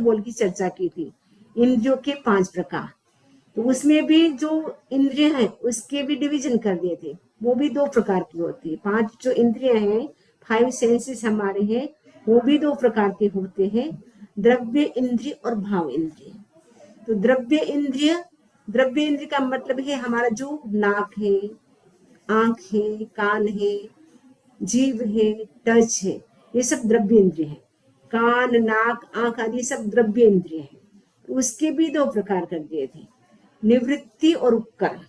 बोल की चर्चा की थी, इंद्रियों के 5 प्रकार। तो उसमें भी जो इंद्रिय है उसके भी डिवीजन कर दिए थे, वो भी 2 प्रकार की होती है। 5 जो इंद्रिय हैं, 5 सेंसेस हमारे हैं, वो भी 2 प्रकार के होते हैं, द्रव्य इंद्रिय और भाव इंद्रिय। तो द्रव्य इंद्रिय का मतलब है हमारा जो नाक है, आंख है, कान है, जीभ है, टच है, ये सब द्रव्य इंद्रिय है। कान, नाक, आंख आदि सब द्रव्य इंद्रिय है। उसके भी 2 प्रकार कर दिए थे, निवृत्ति और उपकरण।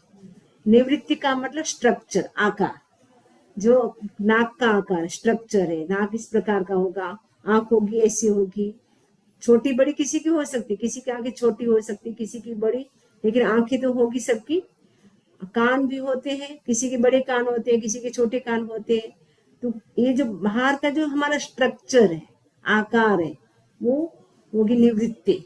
निवृत्ति का मतलब स्ट्रक्चर, आकार, जो नाक का आकार स्ट्रक्चर है, नाक इस प्रकार का होगा, आंख होगी ऐसी होगी, छोटी बड़ी किसी की हो सकती, किसी की आंखें छोटी हो सकती, किसी की बड़ी, लेकिन आंखें तो होगी सबकी। कान भी होते हैं, किसी के बड़े कान होते हैं, किसी के छोटे कान होते हैं। तो ये जो बाहर का जो हमारा स्ट्रक्चर है, आकार है, वो होगी निवृत्ति।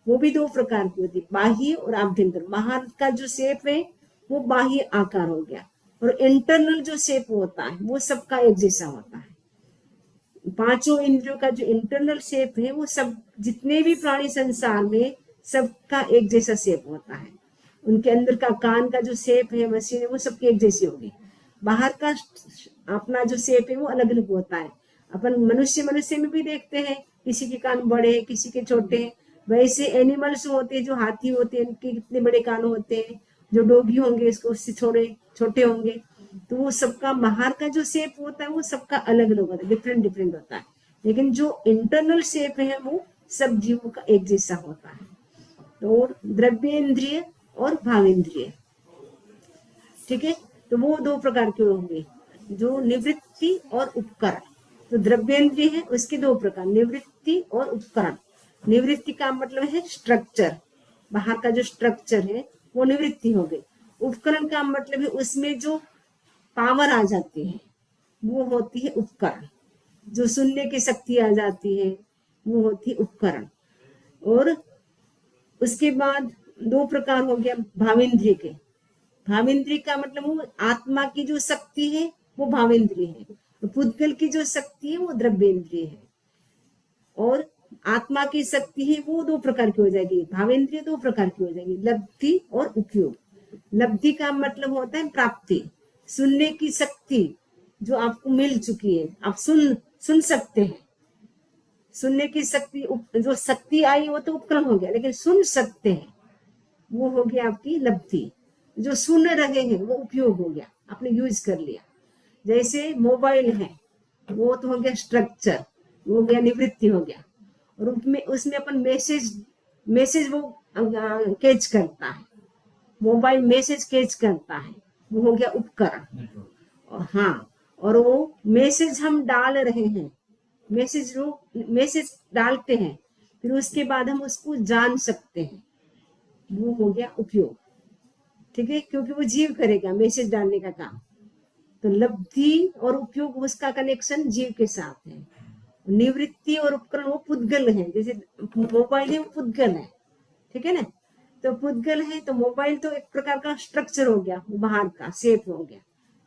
वो भी 2 प्रकार की होती है, बाह्य और आभ्यंतर। बाहर का जो शेप है वो बाह्य आकार हो गया, और इंटरनल जो शेप होता है वो सबका एक जैसा होता है। 5 इंद्रियों का जो इंटरनल शेप है वो सब, जितने भी प्राणी संसार में, सबका एक जैसा शेप होता है। उनके अंदर का कान का जो शेप है, मशीन है, वो सबकी एक जैसी होगी। बाहर का अपना जो शेप है वो अलग अलग होता है। अपन मनुष्य में भी देखते हैं, किसी के कान बड़े हैं, किसी के छोटे हैं। वैसे एनिमल्स होते हैं, जो हाथी होते हैं, उनके कितने बड़े कान होते हैं, जो डॉगी होंगे इसको उससे छोटे होंगे। तो वो सबका बाहर का जो शेप होता है वो सबका अलग अलग होता है, डिफरेंट डिफरेंट होता है। लेकिन जो इंटरनल शेप है वो सब जीवों का एक जैसा होता है। तो द्रव्येंद्रिय और भावेंद्रिय, ठीक है। तो वो 2 प्रकार के होंगे, जो निवृत्ति और उपकरण। तो द्रव्येंद्रिय है, उसके 2 प्रकार, निवृत्ति और उपकरण। निवृत्ति का मतलब है स्ट्रक्चर, बाहर का जो स्ट्रक्चर है वो निवृत्ति हो गई। उपकरण का मतलब है उसमें जो पावर आ जाती है वो होती है उपकरण। जो सुनने की शक्ति आ जाती है वो होती है उपकरण। और उसके बाद 2 प्रकार हो गया भावेंद्रिय के। भावेंद्रिय का मतलब वो आत्मा की जो शक्ति है वो भावेंद्रिय है, तो पुद्गल की जो शक्ति है वो द्रव्येंद्रिय है। और आत्मा की शक्ति है वो 2 प्रकार की हो जाएगी, भावेंद्रिय 2 प्रकार की हो जाएगी, लब्धि और उपयोग। लब्धि का मतलब होता है प्राप्ति, सुनने की शक्ति जो आपको मिल चुकी है, आप सुन सकते हैं। सुनने की शक्ति, जो शक्ति आई वो तो उपकरण हो गया, लेकिन सुन सकते हैं वो हो गया आपकी लब्धि। जो सुन रहे हैं वो उपयोग हो गया, आपने यूज कर लिया। जैसे मोबाइल है, वो तो हो गया स्ट्रक्चर, वो हो गया निवृत्ति हो गया। और उसमें अपन मैसेज वो कैच करता है, मोबाइल मैसेज कैच करता है, वो हो गया उपकरण। और हाँ, और वो मैसेज हम डाल रहे हैं, मैसेज डालते हैं, फिर उसके बाद हम उसको जान सकते हैं, वो हो गया उपयोग, ठीक है, क्योंकि वो जीव करेगा मैसेज डालने का काम। तो लब्धि और उपयोग, उसका कनेक्शन जीव के साथ है। निवृत्ति और उपकरण वो पुद्गल है, जैसे मोबाइल है वो पुद्गल है, ठीक है ना। तो पुद्गल है, तो मोबाइल तो एक प्रकार का स्ट्रक्चर हो गया, वो बाहर का शेप हो गया,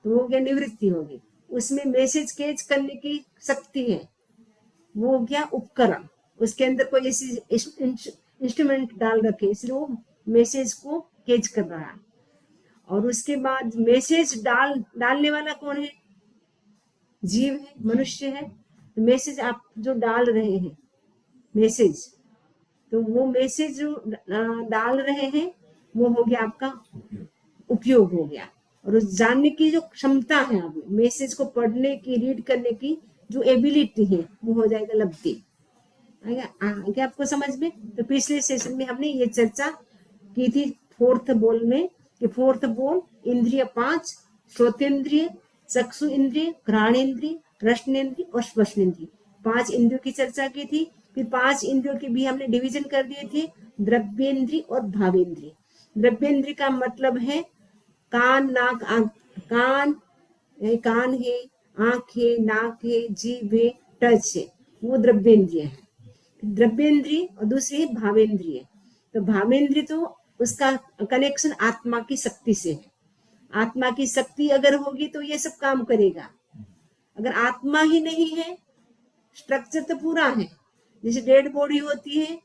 तो वो हो गया निवृत्ति होगी। उसमें मैसेज कैच करने की शक्ति है, वो हो गया उपकरण। उसके अंदर कोई ऐसी इंस्ट्रूमेंट डाल रखे, इसलिए वो मैसेज को कैच कर रहा है। और उसके बाद मैसेज डालने वाला कौन है? जीव है, मनुष्य है। तो मैसेज आप जो डाल रहे हैं मैसेज, तो वो मैसेज जो डाल रहे हैं वो हो गया आपका उपयोग हो गया। और उस जानने की जो क्षमता है, आप मैसेज को पढ़ने की, रीड करने की जो एबिलिटी है, वो हो जाएगा लब्धि। आगे आपको समझ में? तो पिछले सेशन में हमने ये चर्चा की थी फोर्थ बोल में, कि फोर्थ बोल इंद्रिय 5, श्रोतेंद्रिय, चक्षु इंद्रिय, घ्राणेन्द्रिय, रसनेन्द्रिय और स्पर्शेन्द्रिय, 5 इंद्रियों की चर्चा की थी। फिर 5 इंद्रियों के भी हमने डिवीजन कर दिए थे, द्रव्येंद्रिय और भावेंद्रिय। द्रव्येंद्रिय का मतलब है कान, नाक, आंख। कान है, आंख है, नाक है, जीभ है, टच है, वो द्रव्येंद्रिय है। द्रव्येंद्रिय और दूसरी है भावेंद्रिय। तो भावेंद्रिय तो उसका कनेक्शन आत्मा की शक्ति से है। आत्मा की शक्ति अगर होगी तो ये सब काम करेगा। अगर आत्मा ही नहीं है, स्ट्रक्चर तो पूरा है, जैसे डेड बॉडी होती है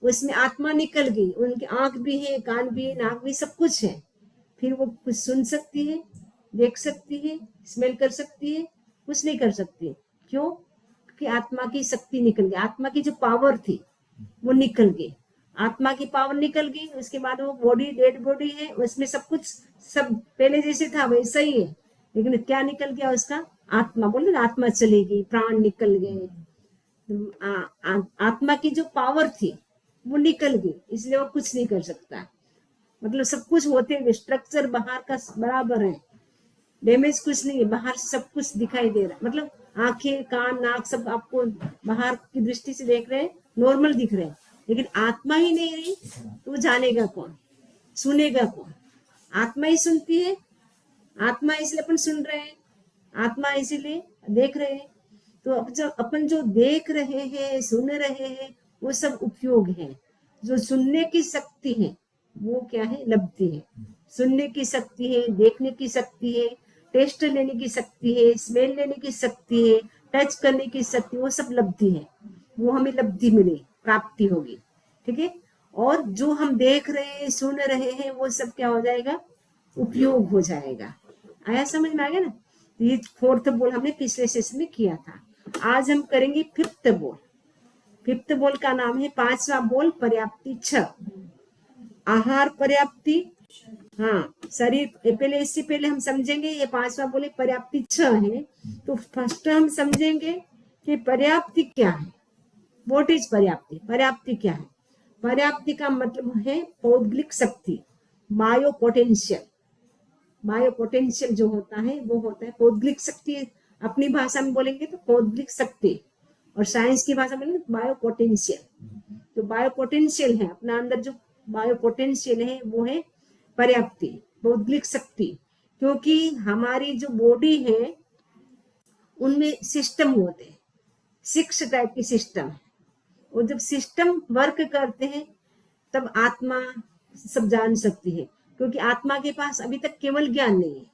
उसमें आत्मा निकल गई, उनकी आंख भी है, कान भी है, नाक भी, सब कुछ है, फिर वो कुछ सुन सकती है, देख सकती है, स्मेल कर सकती है? कुछ नहीं कर सकती। क्यों? कि आत्मा की शक्ति निकल गई, आत्मा की जो पावर थी वो निकल गई, आत्मा की पावर निकल गई। उसके बाद वो बॉडी, डेड बॉडी है, उसमें सब कुछ सब पहले जैसे था वैसा ही है, लेकिन क्या निकल गया उसका? आत्मा। बोले ना, आत्मा चली गई, प्राण निकल गए। आत्मा की जो पावर थी वो निकल गई, इसलिए वो कुछ नहीं कर सकता। मतलब सब कुछ होते हुए स्ट्रक्चर बाहर का बराबर है, डैमेज कुछ नहीं है, बाहर सब कुछ दिखाई दे रहा है। मतलब आंखें, कान, नाक सब आपको बाहर की दृष्टि से देख रहे हैं, नॉर्मल दिख रहे हैं, लेकिन आत्मा ही नहीं रही तो जानेगा कौन, सुनेगा कौन? आत्मा ही सुनती है, आत्मा इसलिए अपन सुन रहे हैं, आत्मा इसीलिए देख रहे हैं। तो अब जब अपन जो देख रहे हैं, सुन रहे हैं, वो सब उपयोग है। जो सुनने की शक्ति है वो क्या है? लब्धि है। सुनने की शक्ति है, देखने की शक्ति है, टेस्ट लेने की शक्ति है, स्मेल लेने की शक्ति है, टच करने की शक्ति, वो सब लब्धि है। वो हमें लब्धि मिली, प्राप्ति होगी। ठीक है। और जो हम देख रहे हैं, सुन रहे हैं, वो सब क्या हो जाएगा? उपयोग हो जाएगा। आया समझ में? आ गया ना? ये फोर्थ बोल हमने पिछले सेशन में किया था। आज हम करेंगे फिफ्थ बोल। फिफ्थ बोल का नाम है, पांचवा बोल, पर्याप्ति छ। आहार पर्याप्ति, हाँ शरीर, पहले इससे पहले हम समझेंगे ये पांचवा बोले पर्याप्ति छ है। तो फर्स्ट हम समझेंगे कि पर्याप्ति क्या है। What is पर्याप्ति? पर्याप्ति क्या है? पर्याप्ति का मतलब है पौद्गलिक शक्ति, मायो पोटेंशियल। बायो पोटेंशियल जो होता है वो होता है पौद्गलिक शक्ति। अपनी भाषा में बोलेंगे तो पौद्गलिक शक्ति, और साइंस की भाषा में बोलेंगे बायो पोटेंशियल। जो बायो पोटेंशियल है अपना अंदर, जो बायो पोटेंशियल है वो है पर्याप्ति, पौद्गलिक शक्ति। क्योंकि हमारी जो बॉडी है उनमें सिस्टम होते हैं, 6 टाइप के सिस्टम है। और जब सिस्टम वर्क करते हैं तब आत्मा सब जान सकती है। क्योंकि आत्मा के पास अभी तक केवल ज्ञान नहीं है,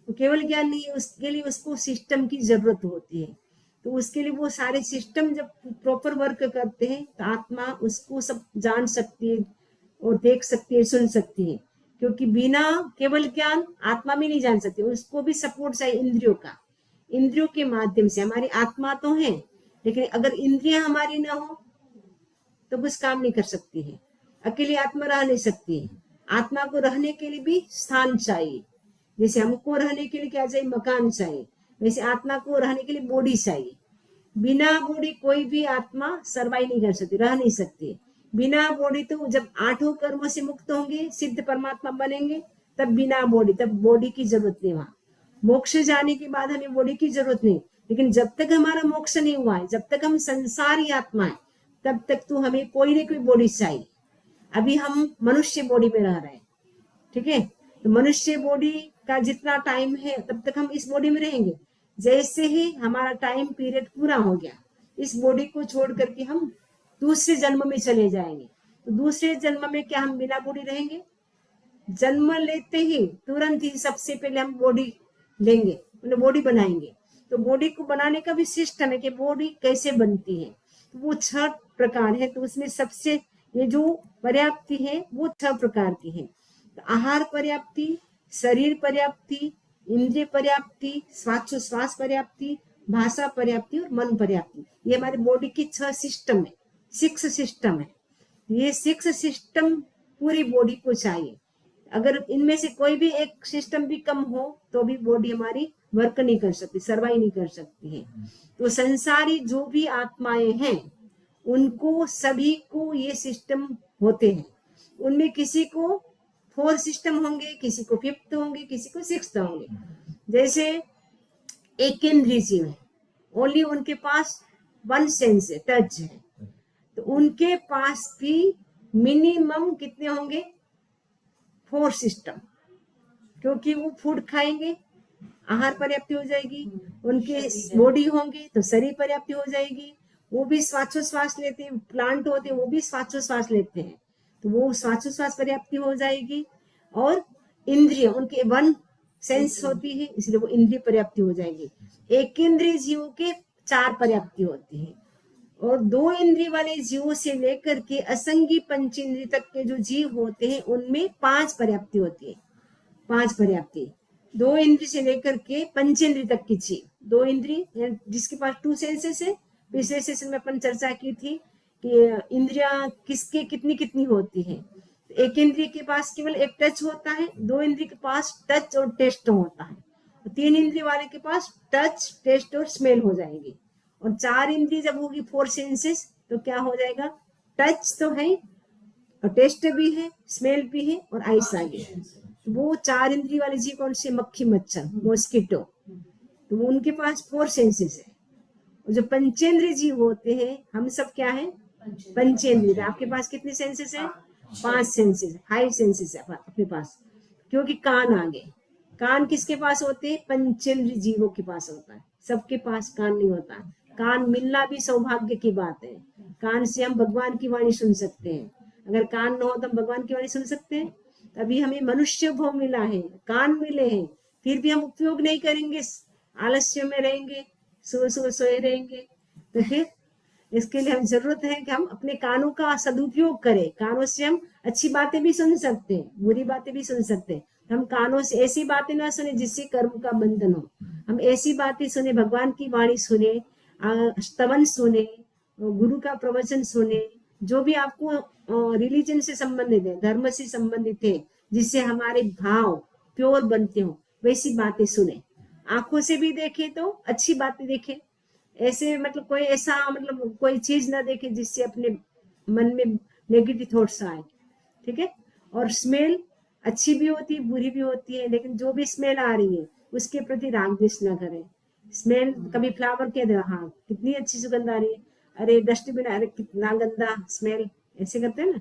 तो केवल ज्ञान नहीं है, उसके लिए उसको सिस्टम की जरूरत होती है। तो उसके लिए वो सारे सिस्टम जब प्रॉपर वर्क करते हैं तो आत्मा उसको सब जान सकती है और देख सकती है, सुन सकती है। क्योंकि बिना केवल ज्ञान आत्मा भी नहीं जान सकती, उसको भी सपोर्ट चाहिए इंद्रियों का। इंद्रियों के माध्यम से हमारी आत्मा तो है, लेकिन अगर इंद्रियां हमारी ना हो तो कुछ काम नहीं कर सकती है। अकेली आत्मा रह नहीं सकती है। आत्मा को रहने के लिए भी स्थान चाहिए। जैसे हमको रहने के लिए क्या चाहिए? मकान चाहिए। वैसे आत्मा को रहने के लिए बॉडी चाहिए। बिना बॉडी कोई भी आत्मा सर्वाइव नहीं कर सकती, रह नहीं सकती। बिना बॉडी तो जब 8 कर्मों से मुक्त होंगे, सिद्ध परमात्मा बनेंगे, तब बिना बॉडी, तब बॉडी की जरूरत नहीं। वहां मोक्ष जाने के बाद हमें बॉडी की जरूरत नहीं। लेकिन जब तक हमारा मोक्ष नहीं हुआ है, जब तक हम संसारी आत्मा है, तब तक तो हमें कोई ना कोई बॉडी चाहिए। अभी हम मनुष्य बॉडी में रह रहे हैं, ठीक है। तो मनुष्य बॉडी का जितना टाइम है तब तक हम इस बॉडी में रहेंगे। जैसे ही हमारा टाइम पीरियड पूरा हो गया, इस बॉडी को छोड़ करके हम दूसरे जन्म में चले जाएंगे। तो दूसरे जन्म में क्या हम बिना बॉडी रहेंगे? जन्म लेते ही तुरंत ही सबसे पहले हम बॉडी लेंगे, मतलब बॉडी बनाएंगे। तो बॉडी को बनाने का भी सिस्टम है कि बॉडी कैसे बनती है। तो वो 6 प्रकार है। तो उसमें सबसे ये जो पर्याप्ति है वो 6 प्रकार की है। तो आहार पर्याप्ति, शरीर पर्याप्ति, इंद्रिय पर्याप्ति, श्वास पर्याप्ति, भाषा पर्याप्ति और मन पर्याप्ति। ये हमारी बॉडी की 6 सिस्टम है, 6 सिस्टम है। ये 6 सिस्टम पूरी बॉडी को चाहिए। अगर इनमें से कोई भी एक सिस्टम भी कम हो तो भी बॉडी हमारी वर्क नहीं कर सकती, सर्वाइव नहीं कर सकती है। तो संसारी जो भी आत्माएं हैं उनको सभी को ये सिस्टम होते हैं। उनमें किसी को 4 सिस्टम होंगे, किसी को 5th होंगे, किसी को 6th होंगे। जैसे एक इंद्रिय जीव है, ओनली उनके पास 1 सेंस है, टच है। तो उनके पास भी मिनिमम कितने होंगे? 4 सिस्टम। क्योंकि वो फूड खाएंगे, आहार पर्याप्ति हो जाएगी। उनके बॉडी होंगे तो शरीर पर्याप्ति हो जाएगी। वो भी श्वासोश्वास लेते हैं, प्लांट होते हैं वो भी श्वासोश्वास लेते हैं, तो वो श्वासोश्वास पर्याप्ति हो जाएगी। और इंद्रिय उनके 1 सेंस होती है, इसलिए वो इंद्रिय पर्याप्ति हो जाएगी। एक इंद्रिय जीवों के 4 पर्याप्ति होती है। और 2 इंद्रिय वाले जीवों से लेकर के असंगी पंचेंद्रिय तक के जो जीव होते हैं उनमें 5 पर्याप्ति होती है। 5 पर्याप्ति 2 इंद्रिय से लेकर के पंचेंद्रिय तक की जीव, 2 इंद्रिय जिसके पास 2 सेंसेस है। पिछले सेशन में अपन चर्चा की थी कि इंद्रियां किसके कितनी कितनी होती है। एक इंद्रिय के पास केवल एक टच होता है, 2 इंद्रिय के पास टच और टेस्ट होता है, 3 इंद्रिय वाले के पास टच, टेस्ट और स्मेल हो जाएगी। और 4 इंद्रिय जब होगी 4 सेंसेस तो क्या हो जाएगा, टच तो है और टेस्ट भी है, स्मेल भी है और आइस आ गई। वो 4 इंद्रिय वाले जीव कौन से, मक्खी मच्छर मॉस्किटो, तो उनके पास 4 सेंसेस है। और जो पंचेंद्रिय जीव होते हैं हम सब क्या है, पंचेंद्रिय। आपके पास कितने सेंसेस है, 5 सेंसेस, 5 सेंसेस है अपने पास। क्योंकि कान आ गए, कान किसके पास होते हैं, पंचेंद्रिय जीवों के पास होता है, सबके पास कान नहीं होता। कान मिलना भी सौभाग्य की बात है। कान से हम भगवान की वाणी सुन सकते हैं, अगर कान न हो तो हम भगवान की वाणी सुन सकते हैं। तभी हमें मनुष्य भोग मिला है, कान मिले हैं, फिर भी हम उपयोग नहीं करेंगे, आलस्य में रहेंगे, सुबह सुबह सोए रहेंगे। तो फिर इसके लिए हम जरूरत है कि हम अपने कानों का सदुपयोग करें। कानों से हम अच्छी बातें भी सुन सकते हैं, बुरी बातें भी सुन सकते हैं। हम कानों से ऐसी बातें ना सुने जिससे कर्म का बंधन हो, हम ऐसी बातें सुने, भगवान की वाणी सुने, स्तवन सुने, गुरु का प्रवचन सुने, जो भी आपको रिलीजन से संबंधित है, धर्म से संबंधित है, जिससे हमारे भाव प्योर बनते हो, वैसी बातें सुने। आंखों से भी देखे तो अच्छी बातें देखे, ऐसे मतलब कोई ऐसा मतलब कोई चीज ना देखे जिससे अपने मन में नेगेटिव थॉट्स आए, ठीक है। और स्मेल अच्छी भी होती है, बुरी भी होती है, लेकिन जो भी स्मेल आ रही है उसके प्रति राग द्वेष ना करें। स्मेल कभी फ्लावर के दे, हाँ कितनी अच्छी सुगंध आ रही है, अरे डस्टबिन, अरे कितना गंदा स्मेल, ऐसे करते हैं ना,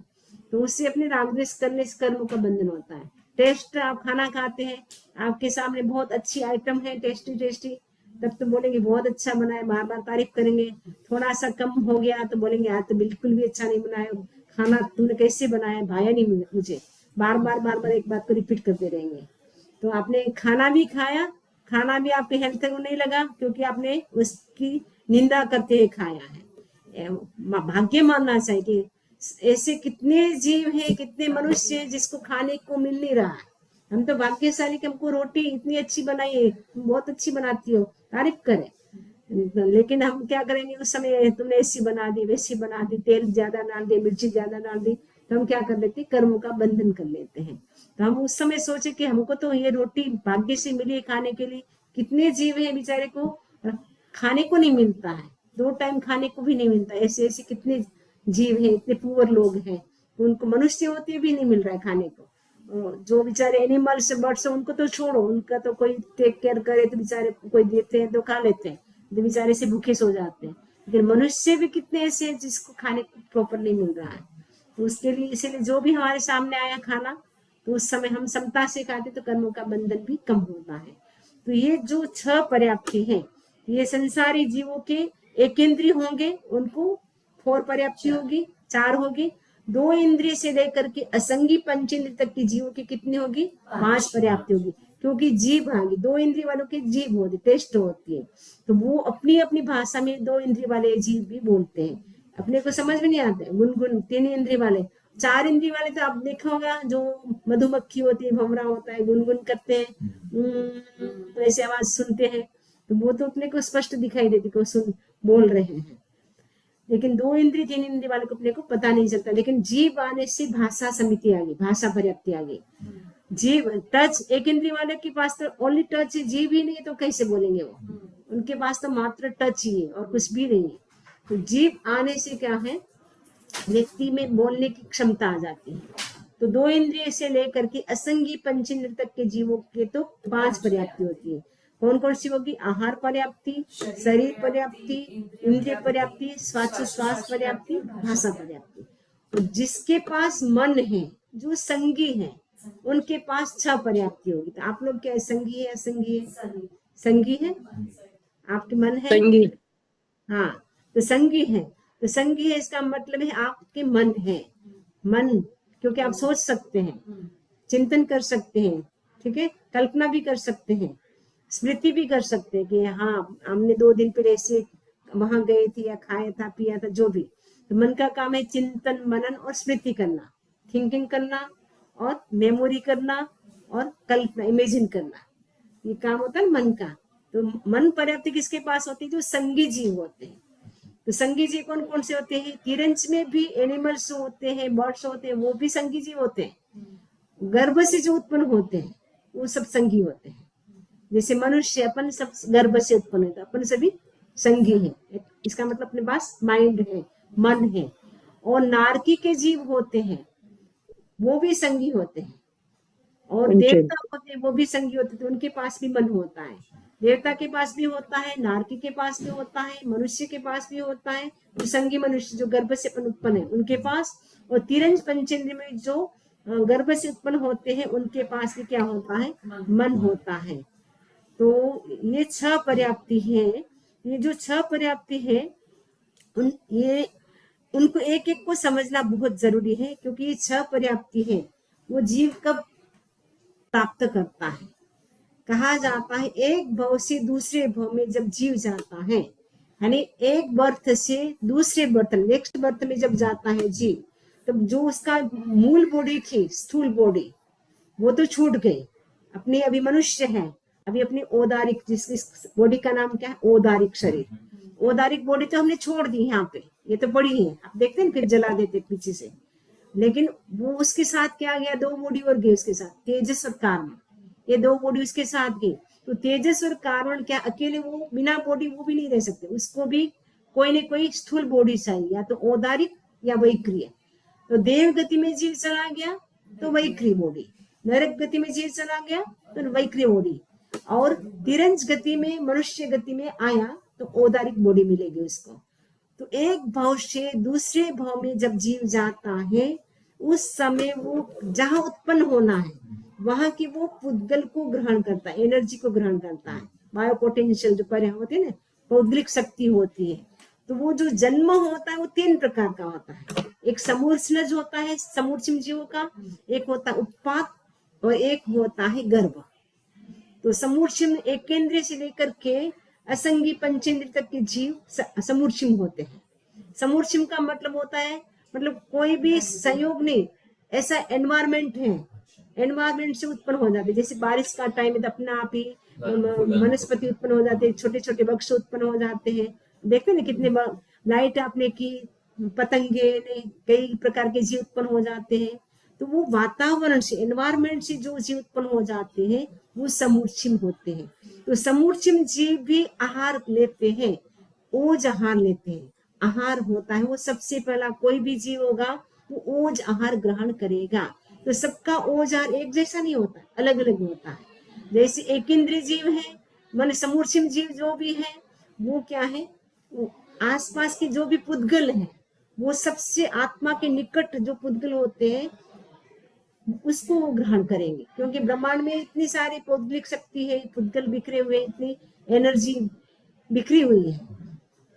तो उससे अपने राग द्वेष करने से कर्म का बंधन होता है। टेस्ट, आप खाना खाते हैं, आपके सामने बहुत अच्छी आइटम है, टेस्टी टेस्टी, तब तो बोलेंगे बहुत अच्छा बना है, बार बार तारीफ करेंगे। थोड़ा सा कम हो गया तो बोलेंगे यार तो बिल्कुल भी अच्छा नहीं बनाया, खाना तुमने कैसे बनाया, भाया नहीं मुझे, बार बार एक बात को रिपीट करते रहेंगे। तो आपने खाना भी खाया, खाना भी आपके हेल्थ को नहीं लगा क्योंकि आपने उसकी निंदा करते हुए खाया है। भाग्य मानना चाहिए कि ऐसे कितने जीव हैं, कितने मनुष्य हैं जिसको खाने को मिल नहीं रहा है। हम तो भाग्यशाली कि हमको रोटी इतनी अच्छी बनाई है, बहुत अच्छी बनाती हो, तारीफ करें। लेकिन हम क्या करेंगे, उस समय तुमने ऐसी बना दी, वैसी बना दी, तेल ज्यादा डाल दी, मिर्ची ज्यादा डाल दी, तो हम क्या कर लेते हैं, कर्म का बंधन कर लेते हैं। तो हम उस समय सोचे कि हमको तो ये रोटी भाग्य से मिली है खाने के लिए। कितने जीव हैं बेचारे को खाने को नहीं मिलता है, 2 टाइम खाने को भी नहीं मिलता, ऐसे ऐसे कितने जीव हैं, इतने पुअर लोग हैं, उनको मनुष्य होते भी नहीं मिल रहा है खाने को। जो बेचारे एनिमल्स बर्ड्स उनको तो छोड़ो, उनका तो कोई टेक केयर करे तो बेचारे कोई देते हैं तो खा लेते हैं, तो बेचारे से भूखे सो जाते हैं। लेकिन मनुष्य भी कितने ऐसे हैं जिसको खाने को प्रॉपर नहीं मिल रहा है। तो उसके लिए इसीलिए जो भी हमारे सामने आया खाना, तो उस समय हम समता से खाते तो कर्मों का बंधन भी कम होता है। तो ये जो 6 पर्याप्ति है, ये संसारी जीवों के एक इंद्रिय होंगे, उनको 4 पर्याप्ति होगी, 4 होगी। 2 इंद्रिय से लेकर के असंगी पंचेंद्रिय तक की जीवों की कितनी होगी, 5 पर्याप्ति होगी। क्योंकि जीभ आगे 2 इंद्रिय वालों की जीभ होती, टेस्ट होती है, तो वो अपनी अपनी भाषा में 2 इंद्रिय वाले जीव भी बोलते हैं, अपने को समझ में नहीं आते। गुनगुन 3 इंद्रिय वाले, 4 इंद्रिय वाले तो आप देखा होगा, जो मधुमक्खी होती है, भंवरा होता है, गुनगुन करते हैं, तो ऐसे आवाज सुनते हैं, तो वो तो अपने को स्पष्ट दिखाई देती को सुन बोल रहे हैं। लेकिन 2 इंद्रिय 3 इंद्रिय वाले को अपने को पता नहीं चलता। लेकिन जीव आने से भाषा समिति आ गई, भाषा पर्याप्ति आ गई। जीव टच, एक इंद्रिय वाले के पास तो ओनली टच है, जीव ही नहीं है तो कैसे बोलेंगे वो, उनके पास तो मात्र टच ही है और कुछ भी नहीं है। तो जीव आने से क्या है, व्यक्ति में बोलने की क्षमता आ जाती है। तो 2 इंद्रिय से लेकर के असंगी पंचेंद्रिय तक के जीवों के तो 5 पर्याप्ति होती है। कौन कौन सी होगी, आहार पर्याप्ति, शरीर पर्याप्ति, इंद्रिय पर्याप्ति, श्वास पर्याप्ति, भाषा पर्याप्ति। तो जिसके पास मन है, जो संगी है, उनके पास 6 पर्याप्ति होगी। तो आप लोग क्या संगी है, असंगी है, संगी है, आपके मन है, संगी, हाँ तो संगी है। तो संगी है इसका मतलब है आपके मन है, मन, क्योंकि आप सोच सकते हैं, चिंतन कर सकते हैं, ठीक है, कल्पना भी कर सकते हैं, स्मृति भी कर सकते हैं कि हाँ हमने 2 दिन पहले ऐसे वहां गए थे या खाया था पिया था जो भी। तो मन का काम है चिंतन मनन और स्मृति करना, थिंकिंग करना और मेमोरी करना और कल्पना इमेजिन करना, ये काम होता है मन का। तो मन पर्याप्ति किसके पास होती है? जो संगी जीव होते हैं। तो संगी जीव कौन कौन से होते हैं? तिरंज में भी एनिमल्स होते हैं, बर्ड्स होते हैं, वो भी संगी जीव होते हैं। गर्भ से जो उत्पन्न होते हैं वो सब संगी होते हैं। जैसे मनुष्य अपन सब गर्भ से उत्पन्न होता है, अपन सभी संगी हैं। इसका मतलब अपने पास माइंड है, मन है। और नारकी के जीव होते हैं वो भी संगी होते हैं। और देवता होते हैं वो भी संगी होते हैं, तो उनके पास भी मन होता है। देवता के पास भी होता है, नारकी के पास भी होता है, मनुष्य के पास भी होता है। जो संगी मनुष्य जो गर्भ से उत्पन्न है उनके पास, और तिरंज पंचेंद्र में जो गर्भ से उत्पन्न होते हैं उनके पास भी क्या होता है? मन होता है। तो ये 6 पर्याप्ति है। ये जो 6 पर्याप्ति है ये उनको एक एक को समझना बहुत जरूरी है, क्योंकि ये 6 पर्याप्ति है वो जीव कब प्राप्त करता है। कहा जाता है एक भव से दूसरे भव में जब जीव जाता है, यानी एक बर्थ से दूसरे बर्थ नेक्स्ट बर्थ में जब जाता है जीव, तब जो उसका मूल बॉडी थी, स्थूल बॉडी, वो तो छूट गई। अपनी अभी मनुष्य है, अभी अपनी औदारिक, जिस बॉडी का नाम क्या है? औदारिक शरीर। औदारिक बॉडी तो हमने छोड़ दी यहाँ पे, ये तो बड़ी है, आप देखते हैं फिर जला देते पीछे से। लेकिन वो उसके साथ क्या गया? 2 बॉडी और गई उसके साथ, तेजस और कारण। ये 2 बॉडी उसके साथ गई। तो तेजस और कारण क्या अकेले वो बिना बॉडी वो भी नहीं रह सकते, उसको भी कोई ना कोई स्थूल बॉडी चाहिए, या तो औदारिक या वैक्रिय। तो देव गति में जीव चला गया तो वैक्रिय बॉडी, नरक गति में जीव चला गया तो वैक्रिय बॉडी, और तिरंज गति में मनुष्य गति में आया तो औदारिक बॉडी मिलेगी उसको। तो एक भाव से दूसरे भाव में जब जीव जाता है उस समय वो जहां उत्पन्न होना है वहां की वो पुद्गल को ग्रहण करता है, एनर्जी को ग्रहण करता है। बायो पोटेंशियल जो पर होते हैं ना, पौद्गलिक शक्ति होती है। तो वो जो जन्म होता है वो 3 प्रकार का होता है। एक समूर्छनज होता है समूर्छिम जीवों का, एक होता है उत्पात, और एक होता है गर्भ। तो समूर्छिम एक केंद्रीय से लेकर के असंगी पंचेंद्र तक के जीव समूर्छिम होते हैं। समूर्छिम का मतलब होता है मतलब कोई भी संयोग नहीं, ऐसा एनवायरमेंट है, एनवायरमेंट से उत्पन्न हो जाते। जैसे बारिश का टाइम है तो अपने आप ही वनस्पति उत्पन्न हो जाते हैं, छोटे छोटे वृक्ष उत्पन्न हो जाते हैं। देखते ना कितने लाइट आपने की, पतंगे ने, कई प्रकार के जीव उत्पन्न हो जाते हैं। तो वो वातावरण से, एनवायरमेंट से जो जीव उत्पन्न हो जाते हैं वो समूर्छिम होते हैं। तो समूर्छिम जीव भी आहार लेते हैं, ओज आहार लेते हैं। आहार होता है वो सबसे पहला, कोई भी जीव होगा वो ओज आहार ग्रहण करेगा। तो सबका ओज आहार एक जैसा नहीं होता, अलग अलग होता है। जैसे एक इंद्रिय जीव है, मन समूर्छिम जीव जो भी है वो क्या है? वो आसपास के जो भी पुद्गल है, वो सबसे आत्मा के निकट जो पुद्गल होते हैं उसको वो ग्रहण करेंगे, क्योंकि ब्रह्मांड में इतनी सारी पौद्गलिक शक्ति है, पुद्गल बिखरे हुए, इतनी एनर्जी बिखरी हुई है।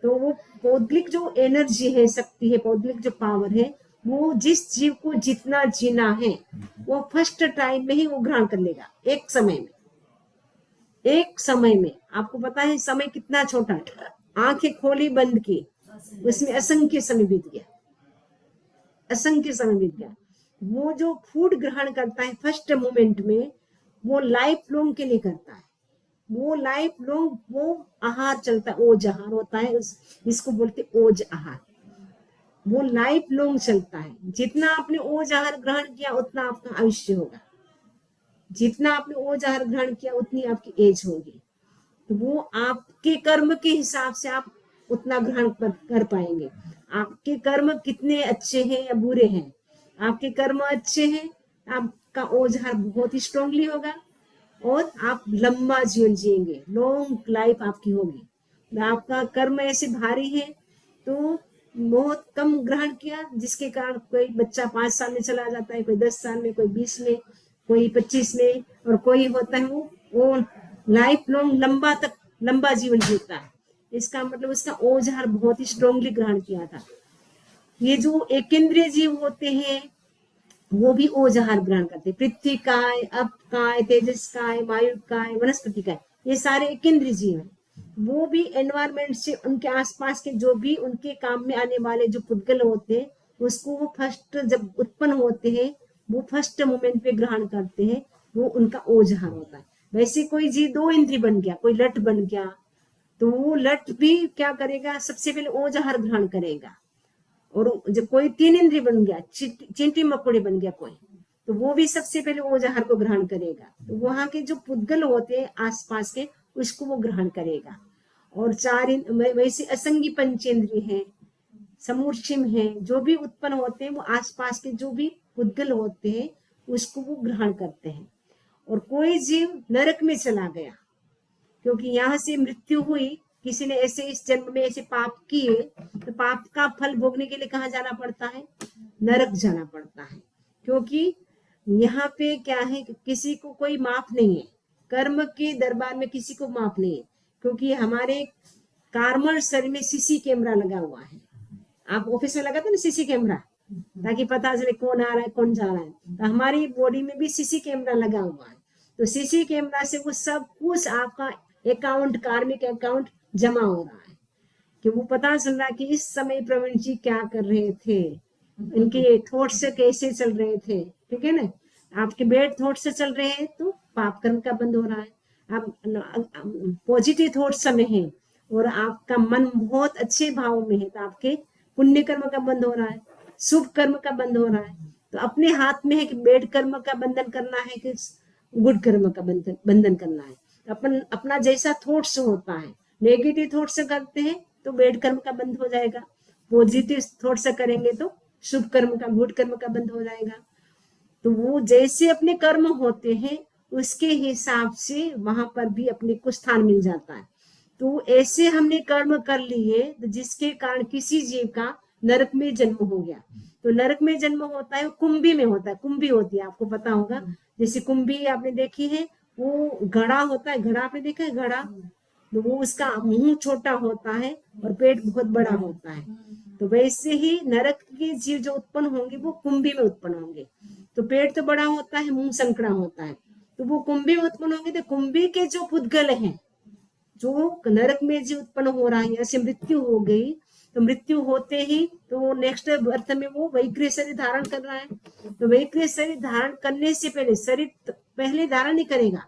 तो वो पौद्गलिक जो एनर्जी है, शक्ति है, पौद्गलिक जो पावर है, वो जिस जीव को जितना जीना है वो फर्स्ट टाइम में ही वो ग्रहण कर लेगा। एक समय में, एक समय में, आपको पता है समय कितना छोटा है। आंखें खोली बंद की, उसमें असंख्य समय बीत गया, असंख्य समय बीत गया। वो जो फूड ग्रहण करता है फर्स्ट मोमेंट में, वो लाइफ लॉन्ग के लिए करता है। वो लाइफ लॉन्ग वो आहार चलता है, ओज आहार होता है, इसको बोलते ओज आहार। वो लाइफ लॉन्ग चलता है। जितना आपने ओज आहार ग्रहण किया उतना आपका आयुष्य होगा, जितना आपने ओज आहार ग्रहण किया उतनी आपकी एज होगी। तो वो आपके कर्म के हिसाब से आप उतना ग्रहण कर पाएंगे। आपके कर्म कितने अच्छे हैं या बुरे हैं, आपके कर्म अच्छे हैं, आपका ओजहार बहुत ही स्ट्रांगली होगा और आप लंबा जीवन जिएंगे, लॉन्ग लाइफ आपकी होगी। आपका कर्म ऐसे भारी है तो बहुत कम ग्रहण किया, जिसके कारण कोई बच्चा 5 साल में चला जाता है, कोई 10 साल में, कोई 20 में, कोई 25 में, और कोई होता है वो लाइफ लॉन्ग लंबा तक लंबा जीवन जीता है। इसका मतलब उसका ओजहार बहुत ही स्ट्रांगली ग्रहण किया था। ये जो एकेंद्रीय जीव होते हैं वो भी ओजहार ग्रहण करते हैं। पृथ्वी काय, अप काय, तेजस काय, वायु काय, वनस्पति काय, ये सारे एकेंद्रीय जीव हैं। वो भी एनवायरमेंट से उनके आसपास के जो भी उनके काम में आने वाले जो पुद्गल होते हैं उसको वो फर्स्ट जब उत्पन्न होते हैं वो फर्स्ट मोमेंट पे ग्रहण करते हैं, वो उनका ओजहार होता है। वैसे कोई जीव दो इंद्री बन गया, कोई लट बन गया, तो वो लट भी क्या करेगा, सबसे पहले ओजहार ग्रहण करेगा। और जब कोई तीन इंद्री बन गया, चींटी मकोड़े बन गया कोई, तो वो भी सबसे पहले ओजहार को ग्रहण करेगा। तो वहां के जो पुद्गल होते हैं आसपास के उसको वो ग्रहण करेगा। और वैसे असंगी पंचेंद्रिय है, समूर्छिम है, जो भी उत्पन्न होते हैं वो आसपास के जो भी पुद्गल होते हैं उसको वो ग्रहण करते हैं। और कोई जीव नरक में चला गया, क्योंकि यहाँ से मृत्यु हुई, किसी ने ऐसे इस जन्म में ऐसे पाप किए, तो पाप का फल भोगने के लिए कहाँ जाना पड़ता है, नरक जाना पड़ता है। क्योंकि यहाँ पे क्या है, किसी को कोई माफ नहीं है, कर्म के दरबार में किसी को माफ नहीं है। क्योंकि हमारे कार्मल शरीर में सीसी कैमरा लगा हुआ है। आप ऑफिस में लगाते ना सीसी कैमरा, ताकि पता चले कौन आ रहा है कौन जा रहा है, तो हमारी बॉडी में भी सीसी कैमरा लगा हुआ है। तो सीसी कैमरा से वो सब कुछ आपका अकाउंट, कार्मिक अकाउंट जमा हो रहा है, कि वो पता चल रहा है कि इस समय प्रवीण जी क्या कर रहे थे, इनके थॉट्स कैसे चल रहे थे। ठीक है ना, आपके बैड थॉट से चल रहे हैं तो पाप कर्म का बंद हो रहा है। आप पॉजिटिव थॉट्स में है और आपका मन बहुत अच्छे भाव में है तो आपके पुण्य कर्म का बंद हो रहा है, शुभ कर्म का बंद हो रहा है। तो अपने हाथ में है कि बैड कर्म का बंधन करना है कि गुड कर्म का बंधन करना है। तो अपन अपना जैसा थॉट्स होता है, नेगेटिव थॉट्स से करते हैं तो बैड कर्म का बंद हो जाएगा, पॉजिटिव थॉट्स से करेंगे तो शुभ कर्म का, गुड कर्म का बंद हो जाएगा। तो वो जैसे अपने कर्म होते हैं उसके हिसाब से वहां पर भी अपने को स्थान मिल जाता है। तो ऐसे हमने कर्म कर लिए तो जिसके कारण किसी जीव का नरक में जन्म हो गया। तो नरक में जन्म होता है, कुंभी में होता है, कुंभी होती है, आपको पता होगा। जैसे कुंभी आपने देखी है, वो घड़ा होता है, घड़ा आपने देखा है घड़ा, तो वो उसका मुंह छोटा होता है और पेट बहुत बड़ा होता है। तो वैसे ही नरक के जीव जो उत्पन्न होंगे वो कुंभी में उत्पन्न होंगे। तो पेट तो बड़ा होता है, मुंह संकड़ा होता है, तो वो कुंभी में उत्पन्न होंगे। तो कुंभी के जो पुद्गल हैं, जो नरक में जीव उत्पन्न हो रहा है, ऐसे मृत्यु हो गई, तो मृत्यु होते ही तो नेक्स्ट बर्थ में वो वैक्रिय शरीर धारण कर रहा है। तो वैक्रिय शरीर धारण करने से पहले, शरीर पहले धारण नहीं करेगा,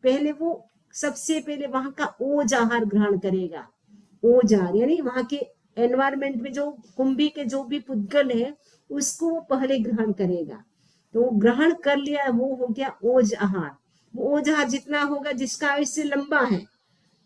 पहले वो सबसे पहले वहां का ओजहार ग्रहण करेगा। ओजहार यानी वहां के एनवायरमेंट में जो कुंभी के जो भी पुद्गल है उसको वो पहले ग्रहण करेगा। तो ग्रहण कर लिया, वो हो गया ओजहार। वो ओजहार जितना होगा, जिसका आयुष्य लंबा है,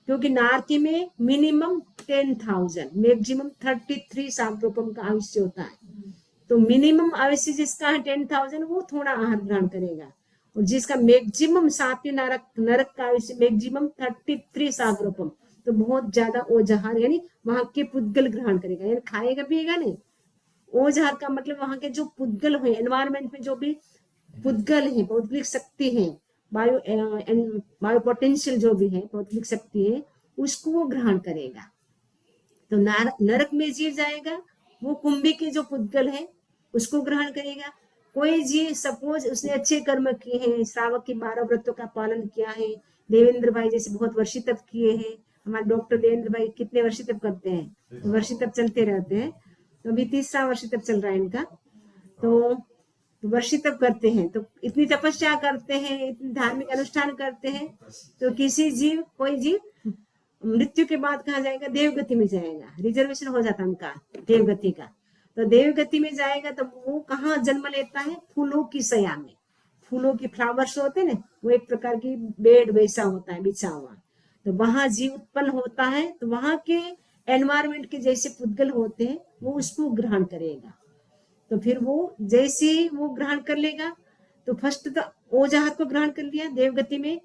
क्योंकि नारकी में मिनिमम 10,000, मैक्सिमम 33 साग्रोपम का आयुष्य होता है। तो मिनिमम आयुष्य जिसका है 10,000 वो थोड़ा आहार ग्रहण करेगा, और जिसका मैक्सिमम सातवीं नरक का आयुष्य मैक्सिमम 33 साग्रोपम, तो बहुत ज्यादा ओजहार यानी वहां के पुद्गल ग्रहण करेगा, यानी खाएगा पिएगा नहीं। ओजहार का मतलब वहां के जो पुद्गल हुए, एनवायरमेंट में जो भी पुद्गल है, पौद्गलिक शक्ति है, बायो पोटेंशियल जो भी है, पौद्गलिक शक्ति है, उसको वो ग्रहण करेगा। तो नरक में जीव जाएगा, वो कुंभी के जो पुद्गल है उसको ग्रहण करेगा। कोई जीव सपोज उसने अच्छे कर्म किए हैं, श्रावक की 12 व्रतों का पालन किया है, देवेंद्र भाई जैसे बहुत वर्षी तप किए हैं, हमारे डॉक्टर देवेंद्र भाई कितने वर्षी तप करते हैं, तो वर्षी तप चलते रहते हैं। तो अभी 3रा वर्षी तप चल रहा है इनका। तो वर्षी तप करते हैं, तो इतनी तपस्या करते हैं, इतनी धार्मिक अनुष्ठान करते हैं, तो किसी जीव, कोई जीव मृत्यु के बाद कहाँ जाएगा, देवगति में जाएगा। रिजर्वेशन हो जाता है उनका देवगति का। तो देवगति में जाएगा तो वो कहाँ जन्म लेता है, फूलों की सया में। फूलों की फ्लावर्स होते हैं ना, वो एक प्रकार की बेड वैसा होता है बिछा हुआ, तो वहां जीव उत्पन्न होता है। तो वहां के एनवायरमेंट के जैसे पुद्गल होते हैं वो उसको ग्रहण करेगा। तो फिर वो जैसे ही वो ग्रहण कर लेगा, तो फर्स्ट तो ओजहार को ग्रहण कर लिया, देवगति में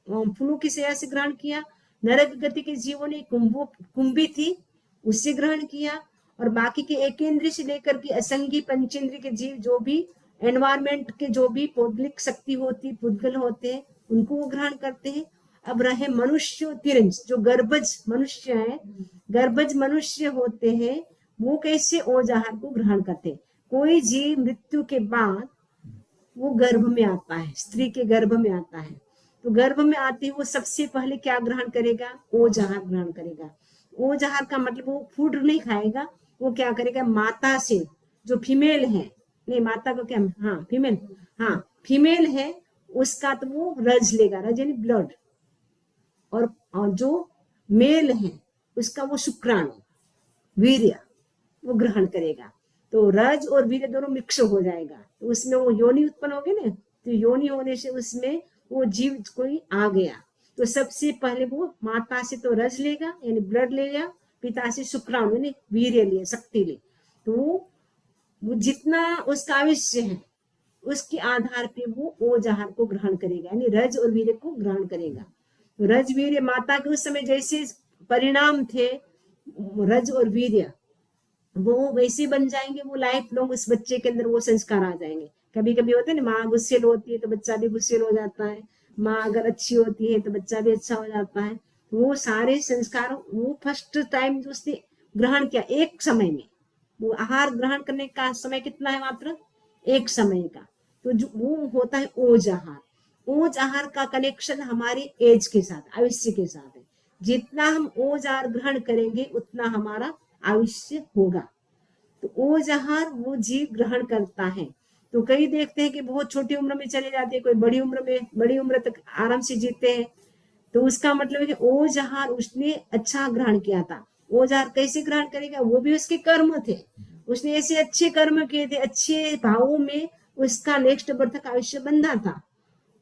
फूलों की सया से ग्रहण किया। नरक गति के जीवों ने कुंभी थी उससे ग्रहण किया, और बाकी के एकेंद्रीय से लेकर के असंगी पंचेंद्रीय के जीव जो भी एनवायरमेंट के जो भी पौद्गलिक शक्ति होती, पुद्गल होते हैं, उनको वो ग्रहण करते हैं। अब रहे मनुष्य तिरंज, जो गर्भज मनुष्य है, गर्भज मनुष्य होते हैं, वो कैसे ओजहार को ग्रहण करते हैं। कोई जीव मृत्यु के बाद वो गर्भ में आता है, स्त्री के गर्भ में आता है, तो गर्भ में आते ही वो सबसे पहले क्या ग्रहण करेगा? ओज आहार ग्रहण करेगा। ओज आहार का मतलब वो फूड नहीं खाएगा, वो क्या करेगा? माता से, जो फीमेल है, नहीं माता को क्या, हाँ फीमेल, हाँ फीमेल है, उसका तो वो रज लेगा, रज यानी ब्लड, और जो मेल है उसका वो शुक्राणु, वीर्य, वो ग्रहण करेगा। तो रज और वीर्य दोनों मिक्स हो जाएगा, तो उसमें वो योनि उत्पन्न होगी ना, तो योनि होने से उसमें वो जीव कोई आ गया। तो सबसे पहले वो माता से तो रज लेगा यानी ब्लड लेगा, पिता से शुक्राणु यानी वीर्य ले, शक्ति ले। तो वो जितना उसका आयुष्य है उसके आधार पे वो ओज आहार को ग्रहण करेगा, यानी रज और वीर्य को ग्रहण करेगा। तो रज वीर्य माता के उस समय जैसे परिणाम थे, रज और वीर्य वो वैसे बन जाएंगे, वो लाइफ लॉन्ग उस बच्चे के अंदर वो संस्कार आ जाएंगे। कभी कभी होता है ना, माँ गुस्सेल होती है तो बच्चा भी गुस्सेल हो जाता है, माँ अगर अच्छी होती है तो बच्चा भी अच्छा हो जाता है। वो सारे संस्कार वो फर्स्ट टाइम जो उसने ग्रहण किया एक समय में, वो आहार ग्रहण करने का समय कितना है? मात्र एक समय का। तो जो वो होता है ओज आहार। ओज आहार का कनेक्शन हमारी एज के साथ, आयुष्य के साथ है। जितना हम ओज आहार ग्रहण करेंगे उतना हमारा आयुष्य होगा। तो ओज आहार वो जीव ग्रहण करता है। तो कई देखते हैं कि बहुत छोटी उम्र में चले जाते हैं, कोई बड़ी उम्र में, बड़ी उम्र तक आराम से जीते हैं। तो उसका मतलब है कि ओज आहार उसने अच्छा ग्रहण किया था। ओज आहार कैसे ग्रहण करेगा? वो भी उसके कर्म थे, उसने ऐसे अच्छे कर्म किए थे, अच्छे भावों में उसका नेक्स्ट बर्थ का आयुष्य बंधा था।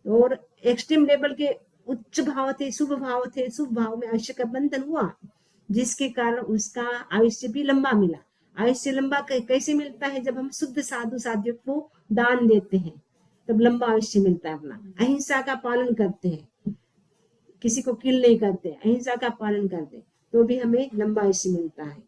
और एक्सट्रीम लेवल के उच्च भाव थे, शुभ भाव थे, शुभ भाव में आयुष्य का बंधन हुआ, जिसके कारण उसका आयुष्य भी लंबा मिला। आयुष्य लंबा कैसे मिलता है? जब हम शुद्ध साधु साध्यों को दान देते हैं तब लंबा आयुष्य मिलता है। अपना अहिंसा का पालन करते हैं, किसी को किल नहीं करते, अहिंसा का पालन करते, तो भी हमें लंबा आयुष्य मिलता है।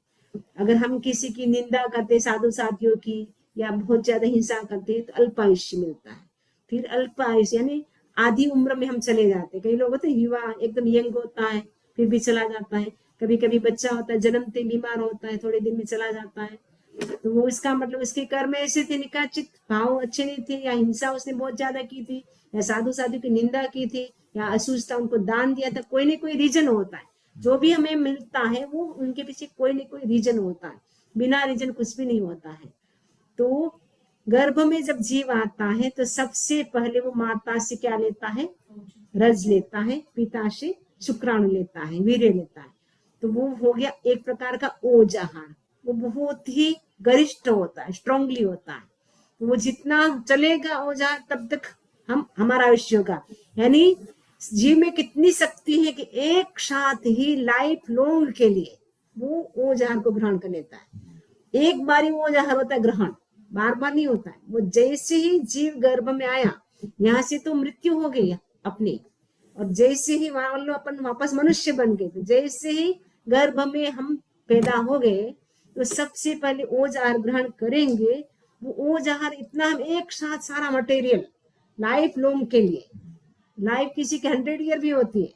अगर हम किसी की निंदा करते, साधु साथियों की, या बहुत ज्यादा हिंसा करते हैं, तो अल्प आयुष्य मिलता है। फिर अल्प आयुष्य यानी आधी उम्र में हम चले जाते हैं। कई लोग होते हैं युवा एकदम यंग होता है फिर भी चला जाता है, कभी कभी बच्चा होता है जन्मते बीमार होता है, थोड़े दिन में चला जाता है। तो वो इसका मतलब उसके कर्म ऐसे थे, निकाचित भाव अच्छे नहीं थे, या हिंसा उसने बहुत ज्यादा की थी, या साधु साधु की निंदा की थी, या असूचता उनको दान दिया था। कोई ना कोई रीजन होता है, जो भी हमें मिलता है वो उनके पीछे कोई ना कोई रीजन होता है, बिना रीजन कुछ भी नहीं होता है। तो गर्भ में जब जीव आता है तो सबसे पहले वो माता से क्या लेता है? रज लेता है, पिता से शुक्राणु लेता है, वीर्य लेता है। तो वो हो गया एक प्रकार का ओज आहार। वो बहुत ही गरिष्ठ होता है, स्ट्रांगली होता है। तो वो जितना चलेगा ओज आहार तब तक हम हमारा आयुष्य होगा। यानी जीव में कितनी शक्ति है कि एक साथ ही लाइफ लॉन्ग के लिए वो ओज आहार को ग्रहण कर लेता है। एक बारी वो ओज आहार होता है ग्रहण, बार बार नहीं होता है। वो जैसे ही जीव गर्भ में आया, यहाँ से तो मृत्यु हो गई अपनी, और जैसे ही मान लो अपन वापस मनुष्य बन गए, तो जैसे ही गर्भ में हम पैदा हो गए तो सबसे पहले ओज आहार ग्रहण करेंगे। वो ओज आहार इतना, हम एक साथ सारा मटेरियल लाइफ लॉन्ग के लिए, लाइफ किसी के 100 ईयर भी होती है,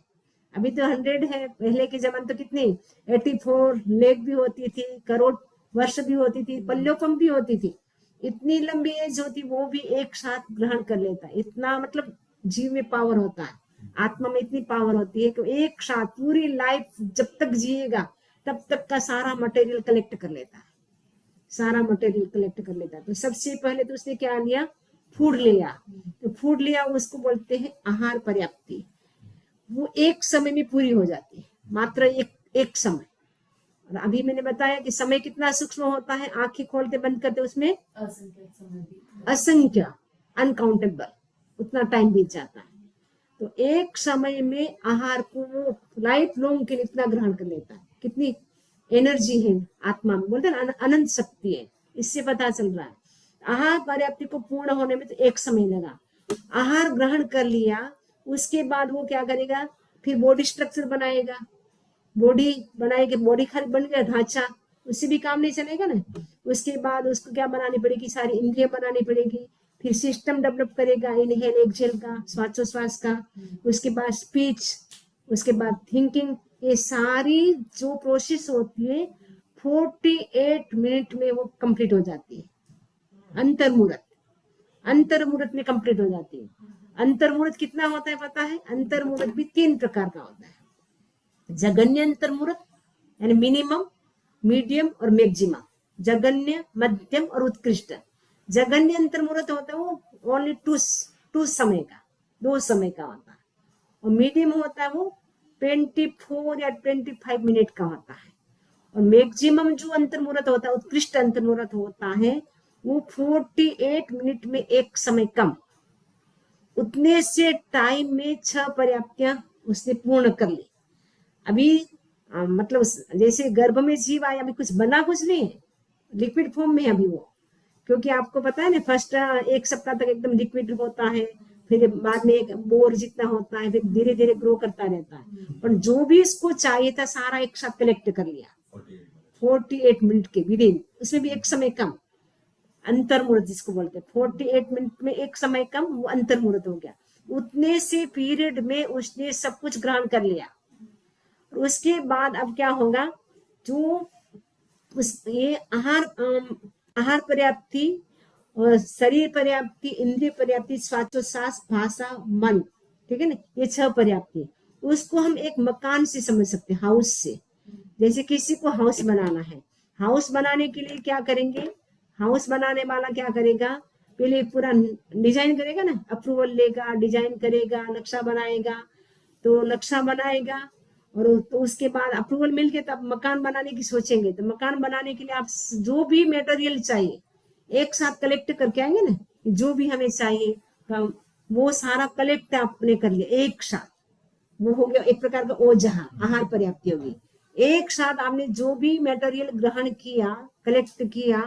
अभी तो 100 है, पहले के जमाने तो कितनी 84 लेग भी होती थी, करोड़ वर्ष भी होती थी, पल्योपम भी होती थी। इतनी लंबी एज होती, वो भी एक साथ ग्रहण कर लेता है। इतना मतलब जीव में पावर होता है, आत्मा में इतनी पावर होती है कि एक साथ पूरी लाइफ जब तक जिएगा तब तक का सारा मटेरियल कलेक्ट कर लेता है, सारा मटेरियल कलेक्ट कर लेता है। तो सबसे पहले तो उसने क्या लिया? फूड लिया। तो फूड लिया, उसको बोलते हैं आहार पर्याप्ति। वो एक समय में पूरी हो जाती है, मात्र एक समय। और अभी मैंने बताया कि समय कितना सूक्ष्म होता है, आंखें खोलते बंद करते उसमें असंख्य, अनकाउंटेबल, उतना टाइम बीत जाता है। तो एक समय में आहार को वो लाइफ लॉन्ग के लिए इतना ग्रहण कर लेता है। कितनी एनर्जी है आत्मा में, बोलते हैं अनंत शक्ति है, इससे पता चल रहा है। आहार पर्याप्ति को पूर्ण होने में तो एक समय लगा। आहार ग्रहण कर लिया, उसके बाद वो क्या करेगा? फिर बॉडी स्ट्रक्चर बनाएगा, बॉडी बनाएगी, बॉडी खाली बन गया ढांचा, उससे भी काम नहीं चलेगा ना। उसके बाद उसको क्या बनानी पड़ेगी? सारी इंद्रियां बनानी पड़ेगी। फिर सिस्टम डेवलप करेगा, इनहेल एक्सहेल का, श्वासोश्वास का, उसके बाद स्पीच, उसके बाद थिंकिंग। ये सारी जो प्रोसेस होती है 48 मिनट में वो कंप्लीट हो जाती है। अंतर मुहूर्त में कंप्लीट हो जाती है। अंतर्मुहूर्त कितना होता है पता है? अंतर्मुहूर्त भी 3 प्रकार का होता है। जघन्य अंतर्मुहूर्त यानी मिनिमम, मीडियम और मैक्सिमम। जघन्य, मध्यम और उत्कृष्ट। जघन्य अंतर्मुहूर्त होता है वो ओनली टू समय का, 2 समय का होता है। और मीडियम होता है वो 24 या 25 मिनट का होता है। और मैक्सिमम जो अंतर्मुहूर्त होता है, उत्कृष्ट अंतर्मुहूर्त होता है, वो 48 मिनट में एक समय कम। उतने से टाइम में 6 पर्याप्तियां उसने पूर्ण कर ली। अभी मतलब जैसे गर्भ में जीव आया, अभी कुछ बना कुछ नहीं है, लिक्विड फॉर्म में अभी वो, क्योंकि आपको पता है ना फर्स्ट 1 सप्ताह तक एकदम लिक्विड होता है, फिर बाद में एक बोर जितना होता है, फिर धीरे धीरे ग्रो करता रहता है। और जो भी इसको चाहिए था सारा एक साथ कलेक्ट कर लिया 48 मिनट के विदिन, उसमें भी एक समय कम। अंतर्मुहूर्त जिसको बोलते हैं, 48 मिनट में एक समय कम, वो अंतर्मुहूर्त हो गया। उतने से पीरियड में उसने सब कुछ ग्रहण कर लिया। उसके बाद अब क्या होगा, जो ये आहार पर्याप्ति और शरीर पर्याप्ति, इंद्रिय पर्याप्ति, श्वासोच्छ्वास, भाषा, मन, ठीक है ना, ये 6 पर्याप्ति। उसको हम एक मकान से समझ सकते हैं, हाउस से। जैसे किसी को हाउस बनाना है, हाउस बनाने के लिए क्या करेंगे, हाउस बनाने वाला क्या करेगा, पहले पूरा डिजाइन करेगा ना, अप्रूवल लेगा, डिजाइन करेगा, नक्शा बनाएगा। तो नक्शा बनाएगा और तो उसके बाद अप्रूवल मिल के तब मकान बनाने की सोचेंगे। तो मकान बनाने के लिए आप जो भी मटेरियल चाहिए एक साथ कलेक्ट करके आएंगे ना, जो भी हमें चाहिए तो वो सारा कलेक्ट आपने कर लिया एक साथ। वो हो गया एक प्रकार का ओजहा, आहार पर्याप्ति होगी। एक साथ आपने जो भी मटेरियल ग्रहण किया, कलेक्ट किया,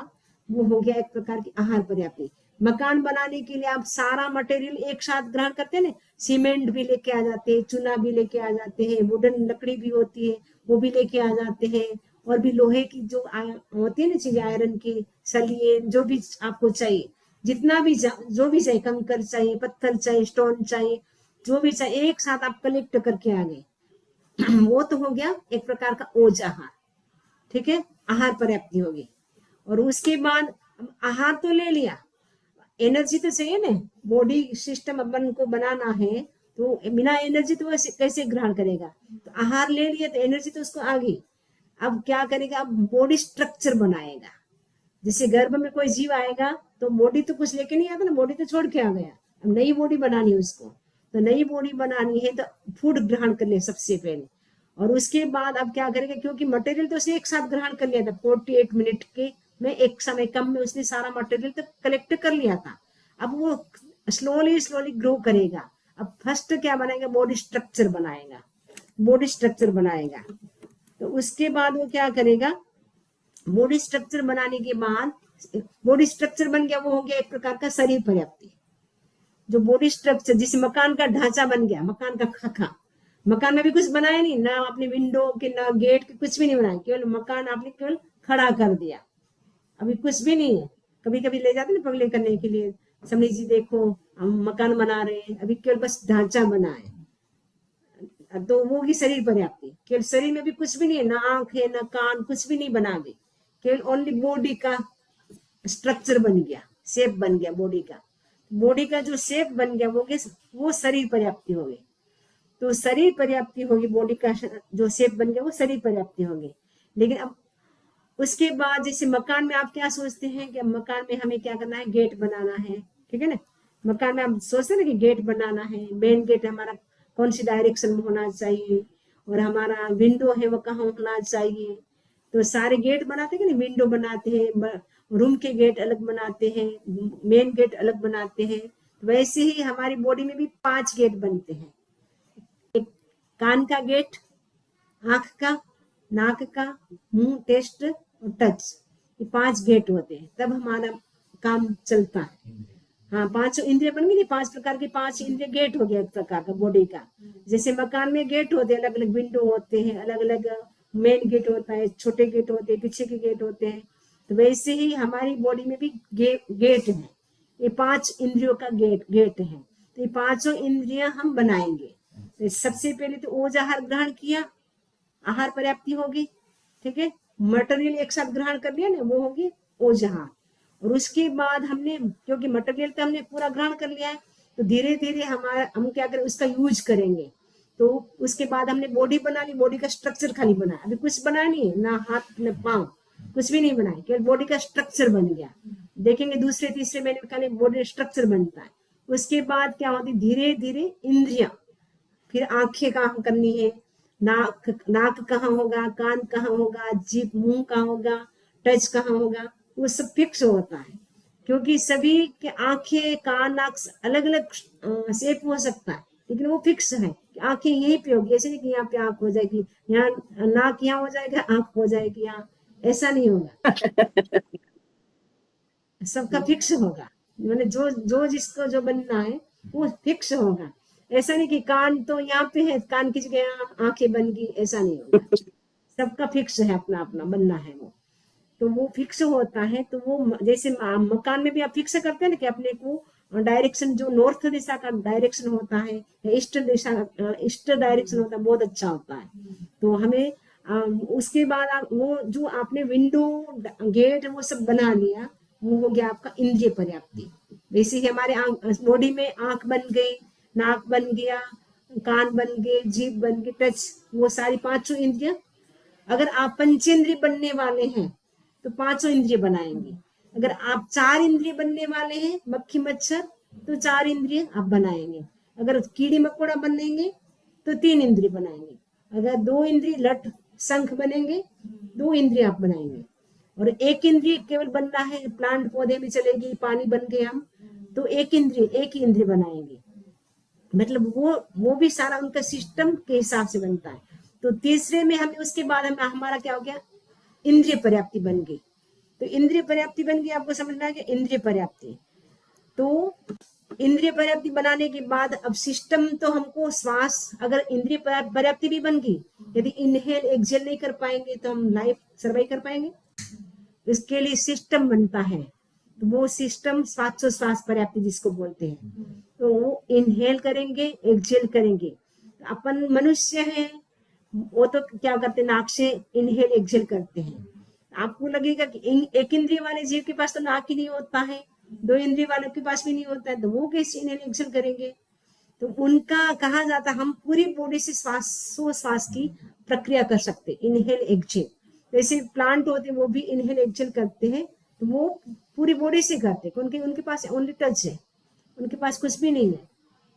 वो हो गया एक प्रकार की आहार पर्याप्ति। मकान बनाने के लिए आप सारा मटेरियल एक साथ ग्रहण करते हैं ना, सीमेंट भी लेके आ जाते हैं, चूना भी लेके आ जाते हैं, वुडन लकड़ी भी होती है वो भी लेके आ जाते हैं, और भी लोहे की जो होती है ना चीजें, आयरन की सलिए, जो भी आपको चाहिए, जितना भी जो भी चाहिए, कंकर चाहिए, पत्थर चाहिए, स्टोन चाहिए, जो भी चाहिए एक साथ आप कलेक्ट करके आ गए। वो तो हो गया एक प्रकार का ओज आहार, ठीक है, आहार पर्याप्ति होगी। और उसके बाद आहार तो ले लिया, एनर्जी तो चाहिए ना, बॉडी सिस्टम अपन को बनाना है, तो बिना एनर्जी तो वैसे कैसे ग्रहण करेगा। तो आहार ले लिया तो एनर्जी तो उसको आ गई। अब क्या करेगा, अब बॉडी स्ट्रक्चर बनाएगा। जैसे गर्भ में कोई जीव आएगा तो बॉडी तो कुछ लेके नहीं आता ना, बॉडी तो छोड़ के आ गया, अब नई बॉडी बनानी है उसको। तो नई बॉडी बनानी है तो फूड ग्रहण कर ले सबसे पहले, और उसके बाद अब क्या करेगा, क्योंकि मटेरियल तो उसने एक साथ ग्रहण कर लिया था 48 मिनट के में, एक समय कम में उसने सारा मटेरियल तो कलेक्ट कर लिया था। अब वो स्लोली स्लोली ग्रो करेगा। अब फर्स्ट क्या बनाएगा, बॉडी स्ट्रक्चर बनाएगा, बॉडी स्ट्रक्चर बनाएगा। तो उसके बाद वो क्या करेगा, बॉडी स्ट्रक्चर बनाने के बाद, बॉडी स्ट्रक्चर बन गया, वो हो गया एक प्रकार का शरीर पर्याप्ति। जो बॉडी स्ट्रक्चर, जिसे मकान का ढांचा बन गया, मकान का खाका, मकान में भी कुछ बनाया नहीं ना, आपने विंडो के ना गेट के कुछ भी नहीं बनाया, केवल मकान आपने केवल खड़ा कर दिया, अभी कुछ भी नहीं है। कभी कभी ले जाते ना पगले करने के लिए, समझ जी देखो हम मकान बना रहे हैं, अभी केवल बस ढांचा बना है। तो वो की शरीर पर्याप्ति, केवल शरीर में भी कुछ भी नहीं है, ना आंख है ना कान, कुछ भी नहीं बना दी, केवल ओनली बॉडी का स्ट्रक्चर बन गया, शेप बन गया बॉडी का। बॉडी का जो शेप बन गया वो शरीर पर्याप्ति हो गई। तो शरीर पर्याप्ति होगी, बॉडी का जो शेप बन गया वो शरीर पर्याप्ति होगी। लेकिन अब उसके बाद जैसे मकान में आप क्या सोचते हैं कि मकान में हमें क्या करना है, गेट बनाना है, ठीक है ना। मकान में आप सोचते हैं ना कि गेट बनाना है, मेन गेट हमारा कौन सी डायरेक्शन में होना चाहिए, और हमारा विंडो है वो कहाँ होना चाहिए। तो सारे गेट बनाते हैं ना, विंडो बनाते हैं, रूम के गेट अलग बनाते हैं, मेन गेट अलग बनाते हैं। वैसे ही हमारी बॉडी में भी 5 गेट बनते हैं। एक कान का गेट, आंख का, नाक का, मुंह, टेस्ट और टच, ये 5 गेट होते हैं, तब हमारा काम चलता है। हाँ, 5 इंद्रिय बन गई, 5 प्रकार के 5 इंद्रिय गेट हो गया एक प्रकार का बॉडी का। जैसे मकान में गेट होते हैं, अलग अलग विंडो होते हैं, अलग अलग मेन गेट होता है, छोटे गेट होते हैं, पीछे के गेट होते हैं। तो वैसे ही हमारी बॉडी में भी गेट है, ये 5 इंद्रियों का गेट है। तो ये 5 इंद्रियां हम बनाएंगे। तो सबसे पहले तो ओज आहार ग्रहण किया, आहार पर्याप्ति होगी, ठीक है, मटेरियल एक साथ ग्रहण कर लिया ना, वो होगी ओज आहार। और उसके बाद हमने, क्योंकि मटेरियल तो हमने पूरा ग्रहण कर लिया है, तो धीरे धीरे हमारा हम क्या करें, उसका यूज करेंगे। तो उसके बाद हमने बॉडी बना ली, बॉडी का स्ट्रक्चर खाली बना, अभी कुछ बना नहीं है, ना हाथ ना पाँव, कुछ भी नहीं बनाए, केवल बॉडी का स्ट्रक्चर बन गया। देखेंगे दूसरे तीसरे महीने में खाली बॉडी स्ट्रक्चर बनता है। उसके बाद क्या होती, धीरे धीरे इंद्रियां, फिर आंखें कहाँ करनी है, नाक नाक कहाँ होगा, कान कहाँ होगा, जीभ मुंह कहाँ होगा, टच कहाँ होगा, वो सब फिक्स होता है। क्योंकि सभी के आंखें कान नाक अलग अलग शेप हो सकता है, लेकिन वो फिक्स है कि आंखें यहीं पे होगी। ऐसे नहीं कि यहाँ पे आंख हो जाएगी, यहाँ नाक यहाँ हो जाएगा, आंख हो जाएगी यहाँ, ऐसा नहीं होगा, सबका फिक्स होगा। मैंने जो जो जिसको जो बनना है वो फिक्स होगा। ऐसा नहीं कि कान तो यहाँ पे है, कान की जगह आंखें बन गई, ऐसा नहीं होगा। सबका फिक्स है, अपना अपना बनना है वो। तो वो फिक्स होता है। तो वो जैसे मकान में भी आप फिक्स करते हैं ना कि अपने को डायरेक्शन, जो नॉर्थ दिशा का डायरेक्शन होता है या ईस्ट दिशा, ईस्ट डायरेक्शन होता है, बहुत अच्छा होता है। तो हमें उसके बाद वो जो आपने विंडो गेट वो सब बना लिया, वो हो गया आपका इंद्रिय पर्याप्ति। वैसे ही हमारे बॉडी में आंख बन गई, नाक बन गया, कान बन गए, जीभ बन गई, टच, वो सारी पांचों इंद्रिया। अगर आप पंचेंद्रिय बनने वाले हैं तो पांचों इंद्रिय बनाएंगे। अगर आप चार इंद्रिय बनने वाले हैं, मक्खी मच्छर, तो चार इंद्रिय आप बनाएंगे। अगर कीड़ी मकोड़ा बनेंगे तो तीन इंद्रिय बनाएंगे। अगर दो इंद्रिय लट शंख बनेंगे, दो इंद्रिय आप बनाएंगे। और एक इंद्रिय केवल बनना है, प्लांट पौधे में चलेगी, पानी बन गए हम, तो एक इंद्रिय, एक ही इंद्रिय बनाएंगे। मतलब वो भी सारा उनका सिस्टम के हिसाब से बनता है। तो तीसरे में हमें उसके बाद हमारा क्या हो गया, इंद्रिय पर्याप्ति बन गई। तो इंद्रिय पर्याप्ति बन गई, आपको समझना है कि इंद्रिय पर्याप्ति। तो इंद्रिय पर्याप्ति बनाने के बाद अब सिस्टम तो हमको श्वास, अगर इंद्रिय पर्याप्ति भी बन गई, यदि इनहेल एक्सहेल नहीं कर पाएंगे तो हम लाइफ सर्वाइव कर पाएंगे। इसके लिए सिस्टम बनता है। तो वो सिस्टम श्वास पर्याप्ति जिसको बोलते हैं। तो वो इनहेल करेंगे, एक्सहेल करेंगे। तो अपन मनुष्य हैं, वो तो क्या करते हैं, नाक से इनहेल एक्सहेल करते हैं। आपको लगेगा कि एक इंद्रिय वाले जीव के पास तो नाक ही नहीं होता है, दो इंद्रिय वालों के पास भी नहीं होता है, तो वो कैसे इनहेल एक्सहेल करेंगे। तो उनका कहा जाता है हम पूरी बॉडी से श्वास की प्रक्रिया कर सकते, इनहेल एक्सहेल। जैसे प्लांट होते हैं वो भी इनहेल एक्सहेल करते हैं, तो वो पूरी बॉडी से करते हैं, उनके उनके पास ओनली टच है, उनके पास कुछ भी नहीं है।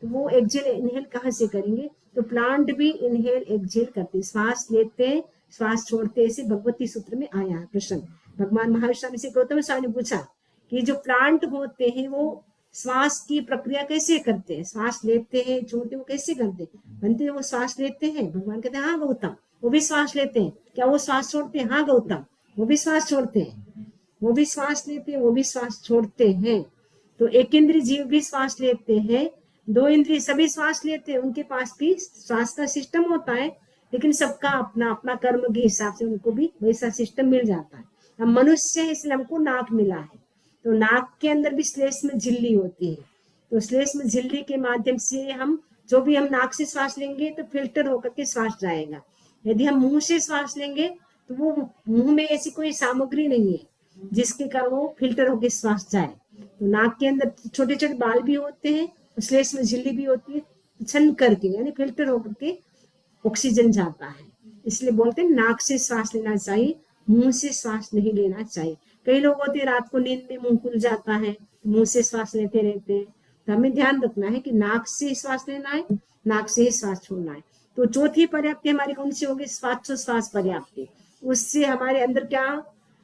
तो वो एक्सहेल इनहेल कहाँ से करेंगे। तो प्लांट भी इनहेल एक्सहेल करते, श्वास लेते हैं श्वास छोड़ते, ऐसे भगवती सूत्र में आया है प्रश्न। भगवान महावीर से गौतम स्वामी ने पूछा कि जो प्लांट होते हैं वो श्वास की प्रक्रिया कैसे करते हैं, श्वास लेते हैं छोड़ते, वो कैसे करते हैं, बनते हैं वो श्वास लेते हैं। भगवान कहते हैं हाँ गौतम, वो भी श्वास लेते हैं। क्या वो श्वास छोड़ते हैं, हाँ गौतम, वो भी श्वास छोड़ते हैं। वो भी श्वास लेते हैं, वो भी श्वास छोड़ते हैं। तो एक इंद्रिय जीव भी श्वास लेते हैं, दो इंद्रिय सभी श्वास लेते हैं, उनके पास भी श्वास का सिस्टम होता है, लेकिन सबका अपना अपना कर्म के हिसाब से उनको भी वैसा सिस्टम मिल जाता है। हम मनुष्य है इसलिए हमको नाक मिला है। तो नाक के अंदर भी श्लेष में झिल्ली होती है। तो श्लेष में झिल्ली के माध्यम से हम जो भी हम नाक से श्वास लेंगे तो फिल्टर होकर के श्वास जाएगा। यदि हम मुंह से श्वास लेंगे तो वो मुंह में ऐसी कोई सामग्री नहीं है जिसके कारण वो फिल्टर होकर श्वास जाए। तो नाक के अंदर छोटे छोटे बाल भी होते हैं, श्लेष में झिल्ली भी होती है, छन करके यानी फिल्टर होकर के ऑक्सीजन जाता है। इसलिए बोलते हैं नाक से श्वास लेना चाहिए, मुंह से श्वास नहीं लेना चाहिए। कई लोग होते हैं रात को नींद में मुंह खुल जाता है, मुंह से श्वास लेते रहते हैं। तो हमें ध्यान रखना है कि नाक से श्वास लेना है, नाक से ही श्वास छोड़ना है। तो चौथी पर्याप्ति हमारी कौन सी होगी, श्वास पर्याप्ति। उससे हमारे अंदर क्या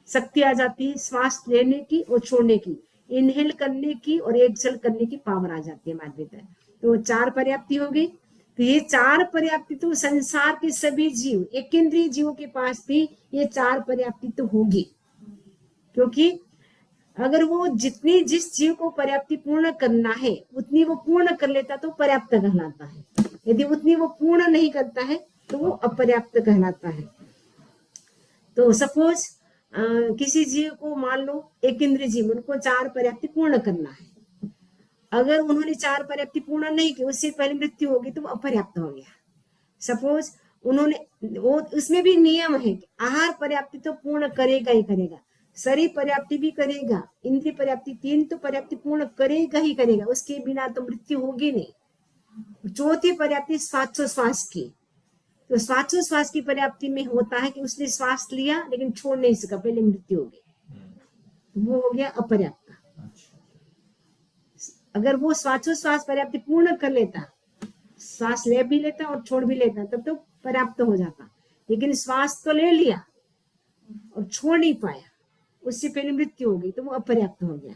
शक्ति आ जाती है, श्वास लेने की और छोड़ने की, इनहेल करने की और एक्सहेल करने की पावर आ जाती है हमारे भीतर। तो चार पर्याप्ति हो गई। तो ये चार पर्याप्ति तो संसार के सभी जीव, एक इंद्रिय जीवों के पास भी ये चार पर्याप्ति तो होगी। क्योंकि अगर वो जितनी जिस जीव को पर्याप्ति पूर्ण करना है उतनी वो पूर्ण कर लेता तो पर्याप्त कहलाता है। यदि उतनी वो पूर्ण नहीं करता है तो वो अपर्याप्त कहलाता है। तो सपोज किसी जीव को मान लो एक इंद्रिय जीव, उनको चार पर्याप्ति पूर्ण करना है। अगर उन्होंने चार पर्याप्ति पूर्ण नहीं की, उससे पहले मृत्यु होगी तो वो अपर्याप्त हो गया। सपोज उन्होंने वो, उसमें भी नियम है कि आहार पर्याप्ति तो पूर्ण करेगा ही करेगा। शरीर पर्याप्ति भी करेगा, इंद्रिय पर्याप्ति, तीन तो पर्याप्ति पूर्ण करेगा ही करेगा, उसके बिना तो मृत्यु होगी नहीं। चौथी पर्याप्ति श्वासोश्वास की, तो श्वासोश्वास की पर्याप्ति में होता है कि उसने श्वास लिया लेकिन छोड़ नहीं सका, पहले मृत्यु हो गई, वो हो गया अपर्याप्त। अगर वो श्वासोश्वास पर्याप्ति पूर्ण कर लेता, श्वास ले भी लेता और छोड़ भी लेता, तब तो पर्याप्त हो जाता, लेकिन श्वास तो ले लिया और छोड़ नहीं पाया, उससे पहले मृत्यु हो गई, तो वो अपर्याप्त हो गया।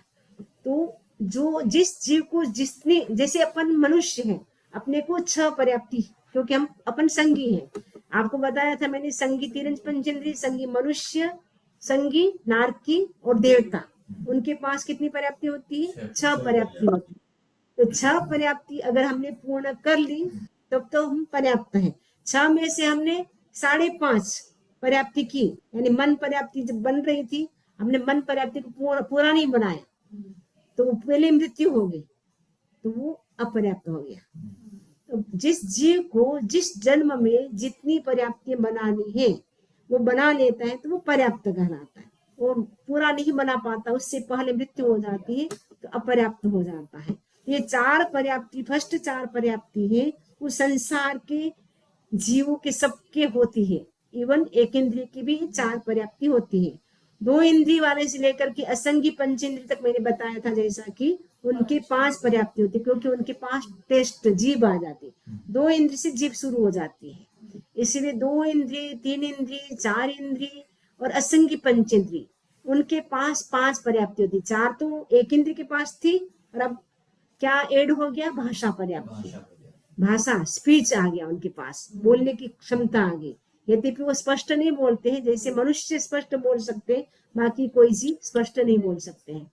तो जो जिस जीव को जिसने, जैसे अपन मनुष्य है, अपने को 6 पर्याप्ति, क्योंकि हम अपन संगी हैं, आपको बताया था मैंने, संगी तिरंज पंचेंद्रिय, संगी मनुष्य, संगी नारकी और देवता, उनके पास कितनी पर्याप्ति होती है? 6 पर्याप्ति होती है। तो 6 पर्याप्ति अगर हमने पूर्ण कर ली तब तो हम पर्याप्त हैं। 6 में से हमने 5.5 पर्याप्ति की, यानी मन पर्याप्ति जब बन रही थी, हमने मन पर्याप्ति को पूरा नहीं बनाया, तो पहले मृत्यु हो गई, तो वो अपर्याप्त हो गया। तो जिस जीव को जिस जन्म में जितनी पर्याप्ति बनानी है वो बना लेता है, तो वो पर्याप्त कहलाता है। वो पूरा नहीं बना पाता, उससे पहले मृत्यु हो जाती है, तो अपर्याप्त हो जाता है। ये 4 पर्याप्ति, फर्स्ट 4 पर्याप्ति है, वो संसार के जीवों के सबके होती है, इवन एक इंद्रिय की भी 4 पर्याप्ति होती है। 2 इंद्रिय वाले से लेकर के असंगी पंचेंद्रिय तक मैंने बताया था, जैसा कि उनके 5 पर्याप्ति होती है, क्योंकि उनके पास टेस्ट जीभ आ जाती, 2 इंद्रिय से जीभ शुरू हो जाती है, इसलिए 2 इंद्रिय, 3 इंद्रिय, 4 इंद्रिय और असंगी पंचेंद्रिय, उनके पास 5 पर्याप्ति होती। 4 तो एक इंद्रिय के पास थी, और अब क्या ऐड हो गया? भाषा पर्याप्ति, भाषा, स्पीच आ गया उनके पास, बोलने की क्षमता आ गई। यद्यपि वो स्पष्ट नहीं बोलते हैं, जैसे मनुष्य स्पष्ट बोल सकते हैं, बाकी कोई जीव स्पष्ट नहीं बोल सकते हैं,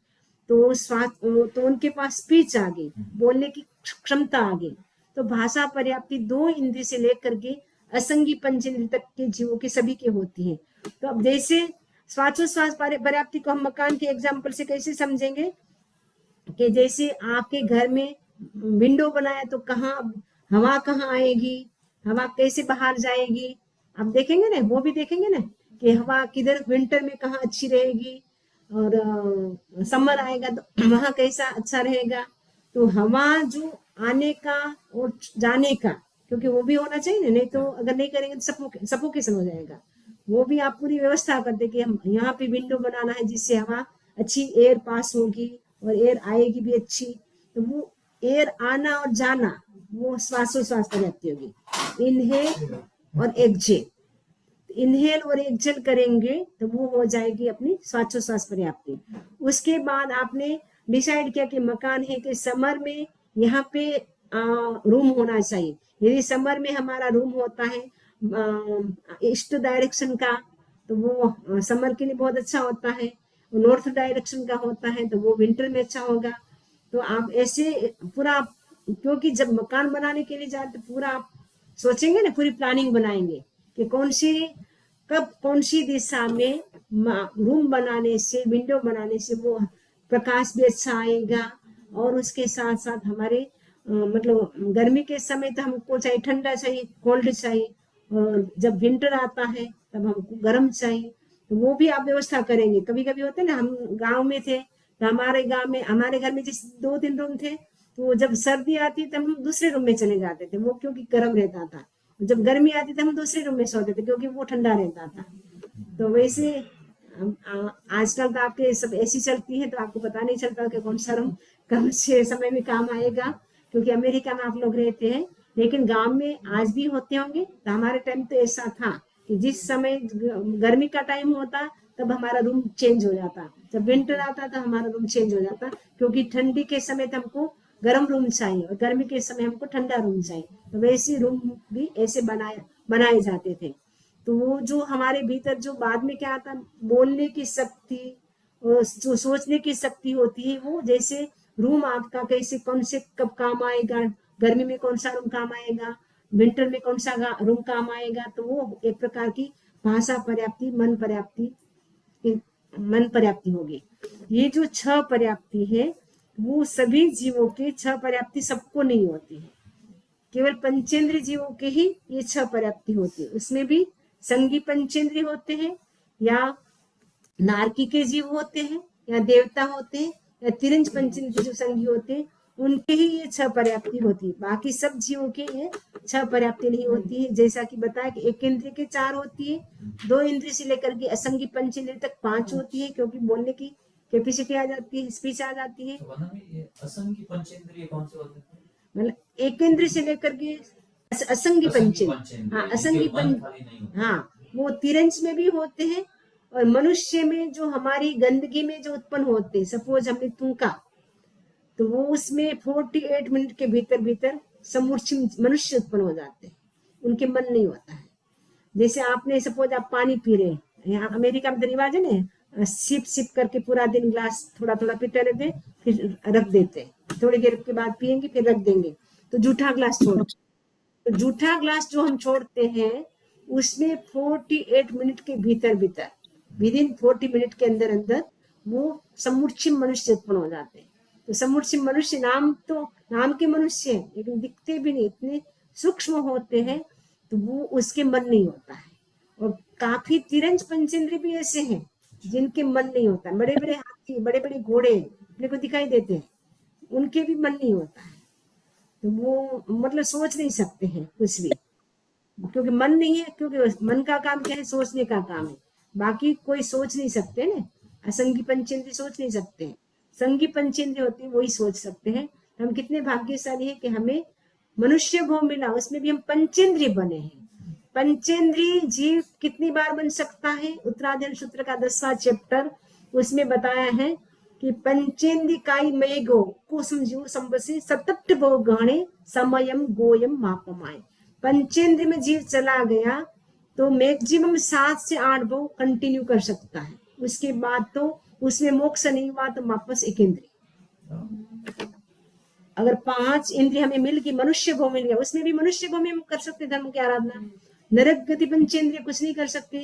तो उनके पास स्पीच आ गई, बोलने की क्षमता आ गई। तो भाषा पर्याप्ति 2 इंद्रिय से लेकर के असंगी पंचेंद्रिय तक के जीवों की सभी की होती है। तो अब जैसे श्वासोश्वास पर्याप्ति को हम मकान के एग्जाम्पल से कैसे समझेंगे, कि जैसे आपके घर में विंडो बनाया, तो हवा कहाँ आएगी, हवा कैसे बाहर जाएगी, आप देखेंगे ना, वो भी देखेंगे ना कि हवा किधर विंटर में कहाँ अच्छी रहेगी, और समर आएगा तो वहां कैसा अच्छा रहेगा। तो हवा जो आने का और जाने का, क्योंकि वो भी होना चाहिए ना, नहीं तो अगर नहीं करेंगे तो सफोकेशन हो जाएगा। वो भी आप पूरी व्यवस्था कर दे कि हम यहाँ पे विंडो बनाना है जिससे हवा अच्छी एयर पास होगी और एयर आएगी भी अच्छी, तो वो एयर आना और जाना वो श्वासोश्वास पर्याप्ति होगी। इनहेल और एक्सहेल, इनहेल और एक्सहेल करेंगे तो वो हो जाएगी अपनी श्वासोश्वास पर्याप्ति। उसके बाद आपने डिसाइड किया कि मकान है कि समर में यहाँ पे रूम होना चाहिए। यदि समर में हमारा रूम होता है ईस्ट डायरेक्शन का, तो वो समर के लिए बहुत अच्छा होता है। नॉर्थ डायरेक्शन का होता है तो वो विंटर में अच्छा होगा। तो आप ऐसे पूरा, क्योंकि जब मकान बनाने के लिए जाते पूरा आप सोचेंगे ना, पूरी प्लानिंग बनाएंगे कि कब कौन सी दिशा में रूम बनाने से, विंडो बनाने से वो प्रकाश भी अच्छा आएगा, और उसके साथ साथ हमारे मतलब गर्मी के समय तो हमको चाहिए ठंडा चाहिए, कोल्ड चाहिए, और जब विंटर आता है तब हमको गर्म चाहिए, तो वो भी आप व्यवस्था करेंगे। कभी कभी होते ना, हम गांव में थे तो हमारे गांव में, हमारे घर में जिस 2-3 रूम थे, तो जब सर्दी आती तब हम दूसरे रूम में चले जाते थे, वो क्योंकि गर्म रहता था। जब गर्मी आती तब हम दूसरे रूम में सोते थे क्योंकि वो ठंडा रहता था। तो वैसे आजकल तो आपके सब एसी चलती है, तो आपको पता नहीं चलता कि कौन सा रूम कम से समय में काम आएगा, क्योंकि अमेरिका में आप लोग रहते हैं, लेकिन गांव में आज भी होते होंगे। तो हमारे टाइम तो ऐसा था कि जिस समय गर्मी का टाइम होता तब हमारा रूम चेंज हो जाता, जब विंटर आता तो हमारा रूम चेंज हो जाता, क्योंकि ठंडी के समय तो हमको गर्म रूम चाहिए और गर्मी के समय हमको ठंडा रूम चाहिए। तो वैसे रूम भी ऐसे बनाए जाते थे। तो वो जो हमारे भीतर जो बाद में क्या आता, बोलने की शक्ति, जो सोचने की शक्ति होती है, वो जैसे रूम आपका कैसे कौन से कब काम आएगा, गर्मी में कौन सा रूम काम आएगा, विंटर में कौन सा रूम काम आएगा, तो वो एक प्रकार की भाषा पर्याप्ति, मन पर्याप्ति होगी। ये जो 6 पर्याप्ति है वो सभी जीवों के 6 पर्याप्ति सबको नहीं होती है, केवल पंचेंद्रिय जीवों के ही ये 6 पर्याप्ति होती है। उसमें भी संगी पंचेंद्रिय होते हैं या नारकी के जीव होते हैं या देवता होते हैं या तिरंज पंचेंद्रिय जो संगी होते हैं, उनके ही ये 6 पर्याप्ति होती है। बाकी सब जीवों के ये 6 पर्याप्ति नहीं होती है। जैसा कि बताया कि एक इंद्रिय के 4 होती है, 2 इंद्रिय से लेकर के असंगी पंचेंद्रिय तक 5 होती है, क्योंकि बोलने की कैपेसिटी आ जाती है, स्पीच आ जाती है। ये असंगी पंचेंद्रिय कौन से होते हैं? मतलब एक इंद्रिय से लेकर के असंगी पंचेंद्रिय, हाँ असंगी हाँ वो तिरंज में भी होते हैं, और मनुष्य में जो हमारी गंदगी में जो उत्पन्न होते हैं, सपोज हमने थूका तो वो उसमें 48 मिनट के भीतर भीतर समूर्छित मनुष्य उत्पन्न हो जाते हैं, उनके मन नहीं होता है। जैसे आपने सपोज आप पानी पी रहे हैं, यहाँ अमेरिका में तो रिवाज है ना, सिप सिप करके पूरा दिन ग्लास थोड़ा थोड़ा पीते रहते, फिर रख देते, थोड़ी देर के बाद पियेंगे फिर रख देंगे, तो जूठा ग्लास छोड़, तो जूठा ग्लास जो हम छोड़ते हैं उसमें 48 मिनट के भीतर भीतर विद इन 40 मिनट के अंदर अंदर वो समूर्छित मनुष्य उत्पन्न हो जाते हैं। तो समूर्छित मनुष्य नाम के मनुष्य हैं, लेकिन दिखते भी नहीं, इतने सूक्ष्म होते हैं, तो वो उसके मन नहीं होता है। और काफी तिरंज पंचेंद्रिय भी ऐसे हैं जिनके मन नहीं होता। बड़े बड़े हाथी, बड़े बड़े घोड़े अपने को दिखाई देते हैं, उनके भी मन नहीं होता है, तो वो मतलब सोच नहीं सकते हैं कुछ भी, क्योंकि मन नहीं है। क्योंकि मन का काम क्या है? सोचने का काम है। बाकी कोई सोच नहीं सकते ना, असंगी पंचेंद्रिय सोच नहीं सकते, संगी पंचेंद्रिय होती है वही सोच सकते हैं। हम कितने भाग्यशाली हैं कि हमें मनुष्य भोग मिला, उसमें भी हम पंचेंद्रिय बने हैं। पंचेंद्रिय जीव कितनी बार बन सकता है? उत्तराधीन सूत्र का 10वां चैप्टर, उसमें बताया है कि पंचेंद्रिकाई मय गो कुसुम जीव संबसी सतप्त भोग गहणे समयम गोयम मापमाय। पंचेंद्र में जीव चला गया तो मैक्सिमम 7 से 8 भोग कंटिन्यू कर सकता है, उसके बाद तो उसमें मोक्ष नहीं हुआ तो वापस एक इंद्रिय। अगर 5 इंद्रिय हमें मिल गई, मनुष्य भोग मिल गया, उसमें भी मनुष्य भोग में हम कर सकते धर्म की आराधना। नरक गति पंचेंद्रिय कुछ नहीं कर सकते,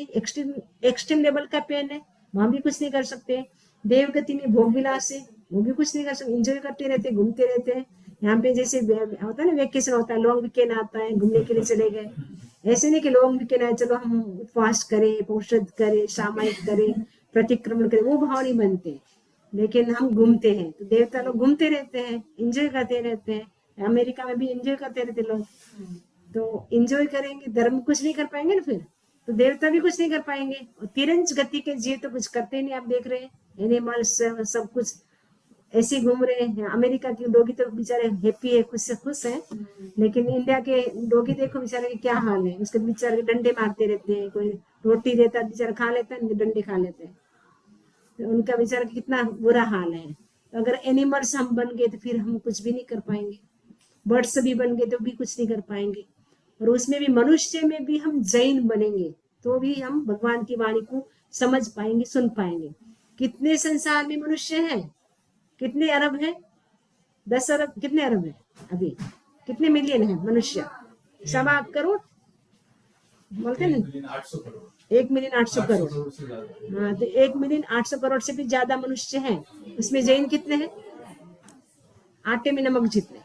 एक्सट्रीम लेवल का पेन है, वहां भी कुछ नहीं कर सकते। देव गति में भोग विलास है, वो भी कुछ नहीं कर सकते, एंजॉय करते रहते, घूमते रहते हैं। यहाँ पे जैसे होता है ना, वेकेशन होता है, लॉन्ग वीकेंड आता है, घूमने के लिए चले गए। ऐसे नहीं कि लॉन्ग वीकेंड आए चलो हम उपवास करें, औषध करें, सामायिक करें, प्रतिक्रमण करें, वो भाव नहीं बनते। लेकिन हम घूमते हैं, तो देवता लोग घूमते रहते हैं, एंजॉय करते रहते हैं। अमेरिका में भी एंजॉय करते रहते लोग, तो एंजॉय करेंगे, धर्म कुछ नहीं कर पाएंगे ना, फिर तो देवता भी कुछ नहीं कर पाएंगे। और तिरंज गति के जीव तो कुछ करते नहीं, आप देख रहे हैं एनिमल्स सब कुछ ऐसे घूम रहे हैं। अमेरिका के डॉगी तो बेचारे हैप्पी है, खुश से खुश है, लेकिन इंडिया के डॉगी देखो बेचारे के क्या हाल है, उसके बेचारे डंडे मारते रहते हैं, कोई रोटी देता है बेचारा खा लेता है, डंडे खा लेते हैं, तो उनका बेचारा कितना बुरा हाल है। तो अगर एनिमल्स हम बन गए तो फिर हम कुछ भी नहीं कर पाएंगे, बर्ड्स भी बन गए तो भी कुछ नहीं कर पाएंगे। और उसमें भी मनुष्य में भी हम जैन बनेंगे तो भी हम भगवान की वाणी को समझ पाएंगे, सुन पाएंगे। कितने संसार में मनुष्य हैं? कितने अरब है? 10 अरब? कितने अरब है अभी? कितने मिलियन है मनुष्य? 1.25 करोड़ बोलते ना, 1,800,000 करोड़। हाँ, तो 1,800,000 करोड़ से भी ज्यादा मनुष्य हैं। उसमें जैन कितने हैं? आटे में नमक जितने,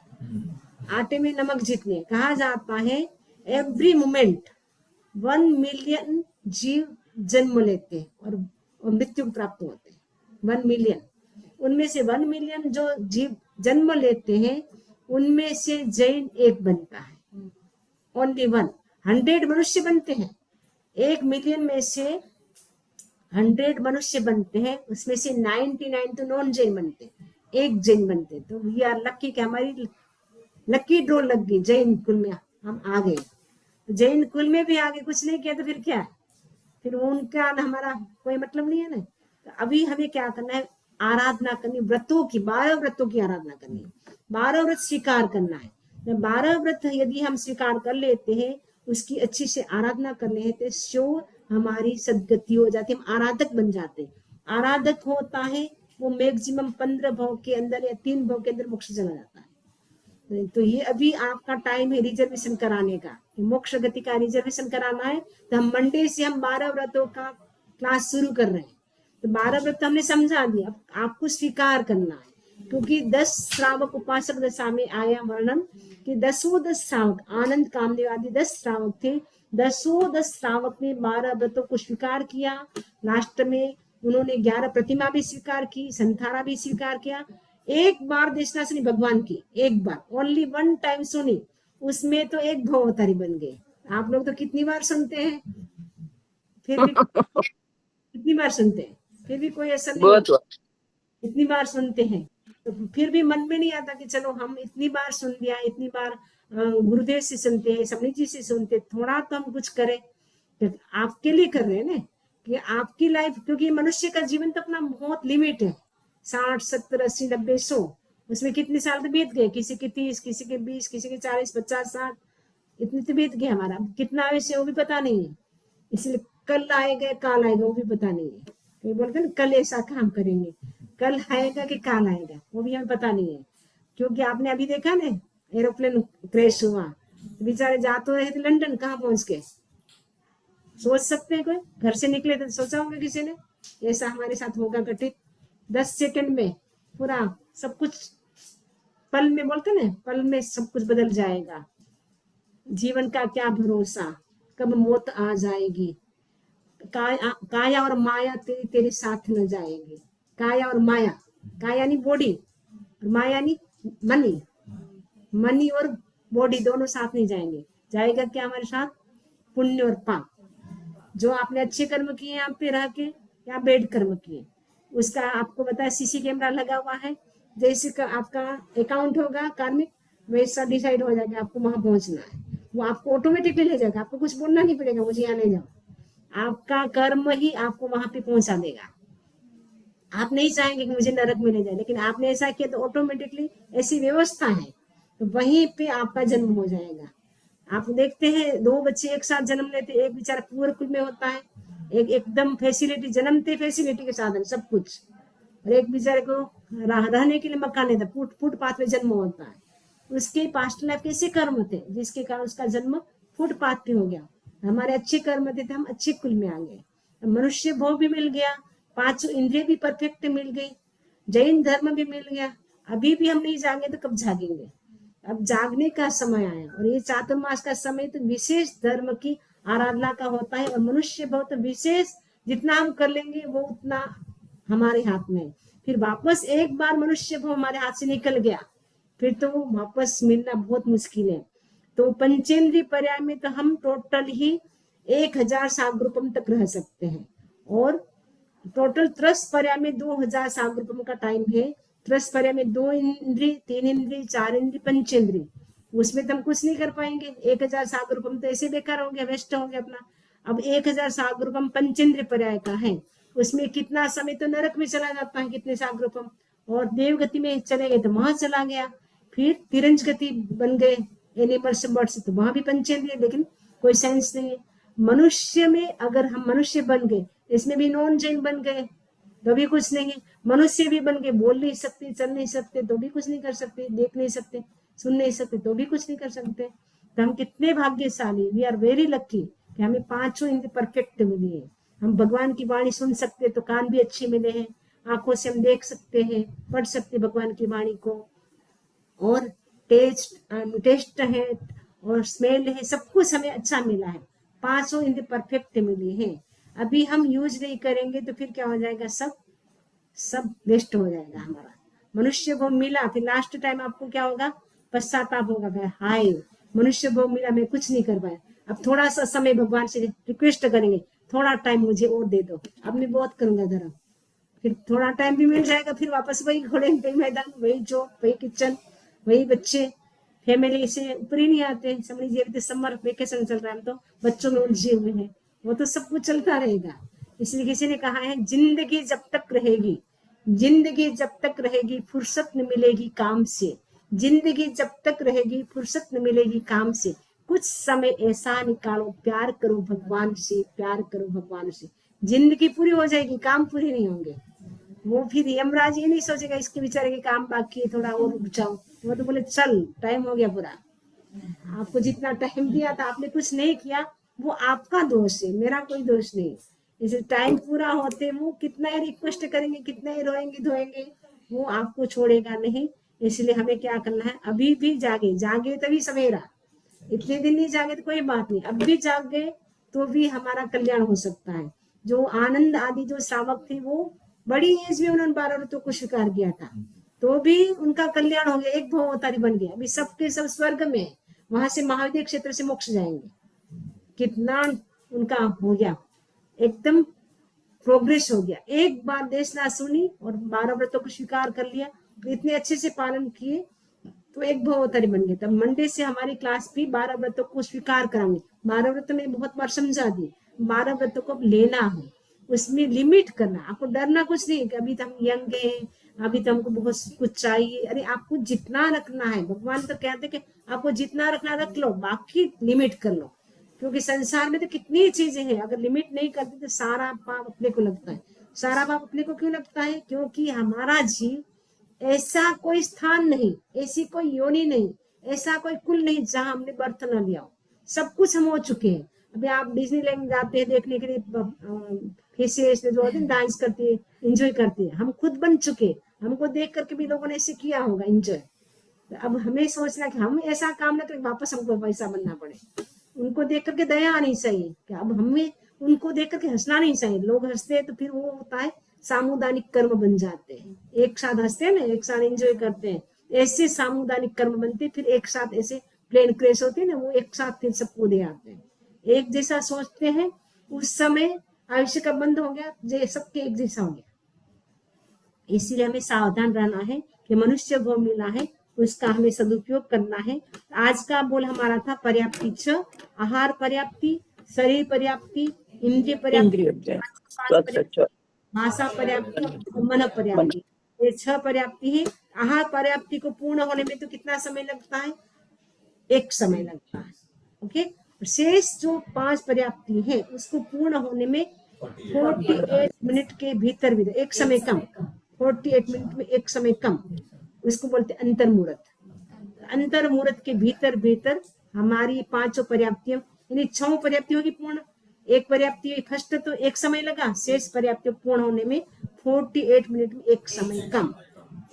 आटे में नमक जितने। कहा जाता है एवरी मोमेंट 1 मिलियन जीव जन्म लेते हैं और मृत्यु प्राप्त होते हैं। 1 मिलियन, उनमें से 1 मिलियन जो जीव जन्म लेते हैं उनमें से जैन एक बनता है, ओनली 1। 100 मनुष्य बनते हैं, 1 मिलियन में से 100 मनुष्य बनते हैं, उसमें से 99 तो नॉन जैन बनते हैं, एक जैन बनते हैं। तो वी आर लकी कि हमारी लकी ड्रॉ लग गई, जैन कुल में हम आ गए। तो जैन कुल में भी आगे कुछ नहीं किया तो फिर क्या है? फिर उनका हमारा कोई मतलब नहीं है ना। तो अभी हमें क्या करना है? आराधना करनी, व्रतों की, 12 व्रतों की आराधना करनी, 12 व्रत स्वीकार करना है। 12 व्रत यदि हम स्वीकार कर लेते हैं, उसकी अच्छी से आराधना कर लेते हैं, सो हमारी सदगति हो जाती है, हम आराधक बन जाते हैं। आराधक होता है वो मैक्सिमम 15 भाव के अंदर या 3 भाव के अंदर मोक्ष चला जाता है। तो ये अभी आपका टाइम है रिजर्वेशन कराने का, मोक्ष गति का रिजर्वेशन कराना है। तो हम मंडे से हम 12 व्रतों का क्लास शुरू कर रहे हैं। तो 12 व्रत हमने समझा दिया, अब आपको स्वीकार करना है। क्योंकि 10 श्रावक उपासक दशा में आया वर्णन कि 10 श्रावक, आनंद कामदेव आदि 10 श्रावक थे, 10 श्रावक ने 12 व्रतों को स्वीकार किया। लास्ट में उन्होंने 11 प्रतिमा भी स्वीकार की, संथारा भी स्वीकार किया। एक बार देशना सुनी भगवान की, एक बार, ओनली वन टाइम सुनी, उसमें तो एक भव अवतारी बन गए। आप लोग तो कितनी बार सुनते हैं, फिर भी कितनी बार सुनते हैं, फिर भी कोई ऐसा नहीं बहुत होता, इतनी बार सुनते हैं तो फिर भी मन में नहीं आता कि चलो हम इतनी बार सुन लिया, इतनी बार गुरुदेव से सुनते हैं, सबनी जी से सुनते हैं, थोड़ा तो हम कुछ करें। तो आपके लिए कर रहे हैं ना, कि आपकी लाइफ, क्योंकि मनुष्य का जीवन तो अपना बहुत लिमिट है, 60 70 80 90 100, उसमें कितने साल तो बीत गए, किसी के 30, किसी के 20, किसी के 40 50 60, इतने तो बीत गए। हमारा कितना आयुष्य है वो भी पता नहीं है, इसलिए कल आएगा काल आएगा वो भी पता नहीं है। तो बोलते ना कल ऐसा काम करेंगे, कल आएगा कि काल आएगा वो भी हमें पता नहीं है। क्योंकि आपने अभी देखा ना, एरोप्लेन क्रैश हुआ, बेचारे जा तो रहे थे लंदन, कहाँ पहुंच गए, सोच सकते हैं? कोई घर से निकले थे, सोचा होगा किसी ने ऐसा हमारे साथ होगा घटित? 10 सेकंड में पूरा सब कुछ, पल में, बोलते ना पल में सब कुछ बदल जाएगा। जीवन का क्या भरोसा, कब मौत आ जाएगी। काया और माया तेरी तेरे साथ न जाएगी। काया और माया, काया यानी बॉडी, माया यानी मनी, मनी और बॉडी दोनों साथ नहीं जाएंगे। जाएगा क्या हमारे साथ? पुण्य और पाप। जो आपने अच्छे कर्म किए यहाँ पे रह के, या बेड कर्म किए, उसका आपको बताया सीसी कैमरा लगा हुआ है, जैसे का आपका अकाउंट होगा कार्मिक, वैसा डिसाइड हो जाएगा आपको वहां पहुंचना है। वो आपको ऑटोमेटिकली ले जाएगा, आपको कुछ बोलना नहीं पड़ेगा मुझे यहाँ ले जाओ, आपका कर्म ही आपको वहां पे पहुंचा देगा। आप नहीं चाहेंगे कि मुझे नरक में ले जाए, लेकिन आपने ऐसा किया तो ऑटोमेटिकली ऐसी व्यवस्था है, तो वहीं पे आपका जन्म हो जाएगा। आप देखते हैं 2 बच्चे एक साथ जन्म लेते, एक बेचारा पूरे कुल में होता है, एक एकदम फैसिलिटी, जन्मते फैसिलिटी के साधन सब कुछ, और एक बेचारे को रहने के लिए मकान नहीं था, फुटपाथ में जन्म होता है। उसके पास्ट लाइफ कैसे कर्म थे जिसके कारण उसका जन्म फुटपाथ पे हो गया। हमारे अच्छे कर्म थे तो हम अच्छे कुल में आ गए, मनुष्य भोग भी मिल गया, 5 इंद्रिय भी परफेक्ट मिल गई, जैन धर्म भी मिल गया। अभी भी हम नहीं जागे तो कब जागेंगे? अब जागने का समय आया, और ये चातुर्मास का समय तो विशेष धर्म की आराधना का होता है, और मनुष्य बहुत विशेष, जितना हम कर लेंगे वो उतना हमारे हाथ में। फिर वापस एक बार मनुष्य वो हमारे हाथ से निकल गया, फिर तो वो वापस मिलना बहुत मुश्किल है। तो पंचेंद्रीय पर्याय में तो हम टोटल ही 1000 सागरूपम तक रह सकते हैं, और टोटल त्रस पर्याय में 2000 सागरूपम का टाइम है। त्रस पर्याय में 2 इंद्री, 3 इंद्री, 4 इंद्री, पंचेंद्री, उसमें तो हम कुछ नहीं कर पाएंगे। 1000 सागरूपम तो ऐसे बेकार हो गया, वेस्ट हो गया अपना। अब 1000 सागरूपम पंचेंद्रीय पर्याय का है, उसमें कितना समय तो नरक में चला जाता है, कितने सागरूपम, और देवगति में चले गए तो वहां चला गया। फिर तिरंज गति बन गए एनिमल्स बर्ड्स, तो वहां भी पंचेंद्रिय, लेकिन कोई सेंस नहीं है। मनुष्य में अगर हम मनुष्य बन गए, इसमें भी नॉन जैन बन गए तो भी कुछ नहीं है। मनुष्य भी बन गए, बोल नहीं सकते, चल नहीं सकते तो भी कुछ नहीं कर सकते, देख नहीं सकते, सुन नहीं सकते तो भी कुछ नहीं कर सकते। तो हम कितने भाग्यशाली, वी आर वेरी लकी कि हमें 5 इंद्रिय परफेक्ट मिली है। हम भगवान की वाणी सुन सकते तो कान भी अच्छे मिले हैं, आंखों से हम देख सकते हैं, पढ़ सकते भगवान की वाणी को, और टेस्ट है और स्मेल है, सब कुछ हमें अच्छा मिला है, 5 इंद्रिय परफेक्ट मिली है। अभी हम यूज नहीं करेंगे तो फिर क्या हो जाएगा, सब वेस्ट हो जाएगा हमारा। मनुष्य भोग मिला, फिर लास्ट टाइम आपको क्या होगा, पश्चाताप होगा, हाय मनुष्य भोग मिला, मैं कुछ नहीं कर पाया, अब थोड़ा सा समय भगवान से रिक्वेस्ट करेंगे, थोड़ा टाइम मुझे और दे दो, अब मैं बहुत करूंगा धर्म। फिर थोड़ा टाइम भी मिल जाएगा, फिर वापस वही घोड़े पे मैदान, वही जॉब, वही किचन, वही बच्चे, फैमिली से ऊपर ही नहीं आते। समझ लीजिए अभी तो समर वेकेशन चल रहा है, हम तो बच्चों में उलझे हुए हैं, वो तो सब कुछ चलता रहेगा। इसलिए किसी ने कहा है, जिंदगी जब तक रहेगी, जिंदगी जब तक रहेगी फुर्सत न मिलेगी काम से, जिंदगी जब तक रहेगी फुर्सत न मिलेगी काम से, कुछ समय ऐसा निकालो, प्यार करो भगवान से, प्यार करो भगवान से, जिंदगी पूरी हो जाएगी, काम पूरे नहीं होंगे। वो फिर यमराज ये नहीं सोचेगा इसके बेचारे के काम बाकी है, थोड़ा और रुक जाओ, वो तो बोले चल टाइम हो गया पूरा, आपको जितना टाइम दिया था आपने कुछ नहीं किया, वो आपका दोष है, मेरा कोई दोष नहीं। इसे टाइम पूरा होते वो कितना ही रिक्वेस्ट करेंगे, कितना ही रोएंगे धोएंगे, वो आपको छोड़ेगा नहीं। इसलिए हमें क्या करना है, अभी भी जागे, जागे तभी सवेरा, इतने दिन नहीं जागे तो कोई बात नहीं, अब भी जाग गए तो भी हमारा कल्याण हो सकता है। जो आनंद आदि जो श्रावक थे वो बड़ी एज में उन्होंने 12 व्रतों को स्वीकार किया था, तो भी उनका कल्याण हो गया, एक भव अवतारी बन गया। अभी सबके सब स्वर्ग में, वहां से महाविद्य क्षेत्र से मोक्ष जाएंगे। कितना उनका हो गया, एकदम प्रोग्रेस हो गया। एक बार देशना सुनी और 12 व्रतों को स्वीकार कर लिया, तो इतने अच्छे से पालन किए तो एक भवोत्तरी बन गए। तब मंडे से हमारी क्लास भी 12 व्रतों को स्वीकार करांगे। 12 व्रत में बहुत बार समझा दी, 12 व्रतों को लेना है, उसमें लिमिट करना। आपको डरना कुछ नहीं कि अभी तो हम यंग हैं, अभी तो हमको बहुत कुछ चाहिए। अरे आपको जितना रखना है, भगवान तो कहते कि आपको जितना रखना रख लो, बाकी लिमिट कर लो। क्योंकि संसार में तो कितनी चीजें हैं, अगर लिमिट नहीं करते तो सारा पाप अपने को लगता है। सारा पाप अपने को क्यों लगता है? क्योंकि हमारा जीव ऐसा कोई स्थान नहीं, ऐसी कोई योनि नहीं, ऐसा कोई कुल नहीं जहां हमने बर्थ न लिया हो। सब कुछ हम हो चुके हैं। अभी आप डिज्नीलैंड जाते हैं देखने के लिए, फेसियस जो होते हैं डांस करती है, एंजॉय करती है, हम खुद बन चुके। हमको देख करके भी लोगों ने ऐसे किया होगा एंजॉय। अब हमें सोचना कि हम ऐसा काम न करें, वापस हमको वैसा बनना पड़े। उनको देख करके दया आनी चाहिए कि अब हमें उनको देख करके हंसना नहीं चाहिए। लोग हंसते हैं तो फिर वो होता है सामुदायिक कर्म बन जाते हैं। एक साथ हंसते हैं ना, एक साथ एंजॉय करते हैं, ऐसे सामुदायिक कर्म बनते, फिर एक साथ ऐसे प्लेन क्रैश होते हैं ना, वो एक साथ फिर सबको दे आते हैं। एक जैसा सोचते हैं, उस समय आयुष्य का बंद हो गया, जो सबके एक जैसा हो गया। इसीलिए हमें सावधान रहना है कि मनुष्य भव मिला है, उसका हमें सदुपयोग करना है। आज का बोल हमारा था पर्याप्ति, 6 आहार पर्याप्ति, शरीर पर्याप्ति, इंद्रिय पर्याप्ति, भाषा पर्याप्ति, मन पर्याप्ति। ये 6 पर्याप्ति है। आहार पर्याप्ति को पूर्ण होने में तो कितना समय लगता है? एक समय लगता है। ओके, शेष जो 5 पर्याप्ति है उसको पूर्ण होने में 48 मिनट के भीतर भीतर, एक समय कम, 48 मिनट में एक समय कम, उसको बोलते अंतर मुहूर्त। अंतर मुहूर्त के भीतर भीतर हमारी 5 पर्याप्तियों, यानी 6 पर्याप्तियों की पूर्ण। एक पर्याप्ति फर्स्ट तो एक समय लगा, शेष पर्याप्ति पूर्ण होने में 48 मिनट में एक समय कम,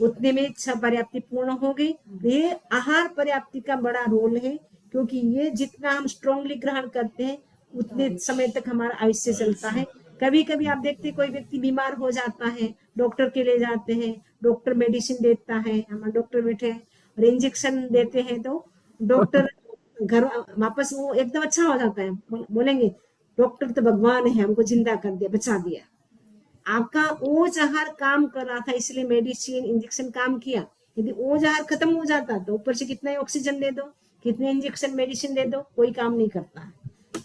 उतने में 6 पर्याप्ति पूर्ण हो गई। ये आहार पर्याप्ति का बड़ा रोल है, क्योंकि ये जितना हम स्ट्रांगली ग्रहण करते हैं उतने समय तक हमारा आयुष्य चलता है। कभी कभी आप देखते कोई व्यक्ति बीमार हो जाता है, डॉक्टर के ले जाते हैं, डॉक्टर मेडिसिन देता है, हमारे डॉक्टर बैठे हैं और इंजेक्शन देते हैं, तो डॉक्टर घर वापस वो एकदम अच्छा हो जाता है। बोलेंगे डॉक्टर तो भगवान है, हमको जिंदा कर दिया, बचा दिया। आपका ओज आहार काम कर रहा था, इसलिए मेडिसिन इंजेक्शन काम किया। यदि ओज आहार खत्म हो जाता तो ऊपर से कितना ही ऑक्सीजन दे दो, कितने इंजेक्शन मेडिसिन दे दो, कोई काम नहीं करता है।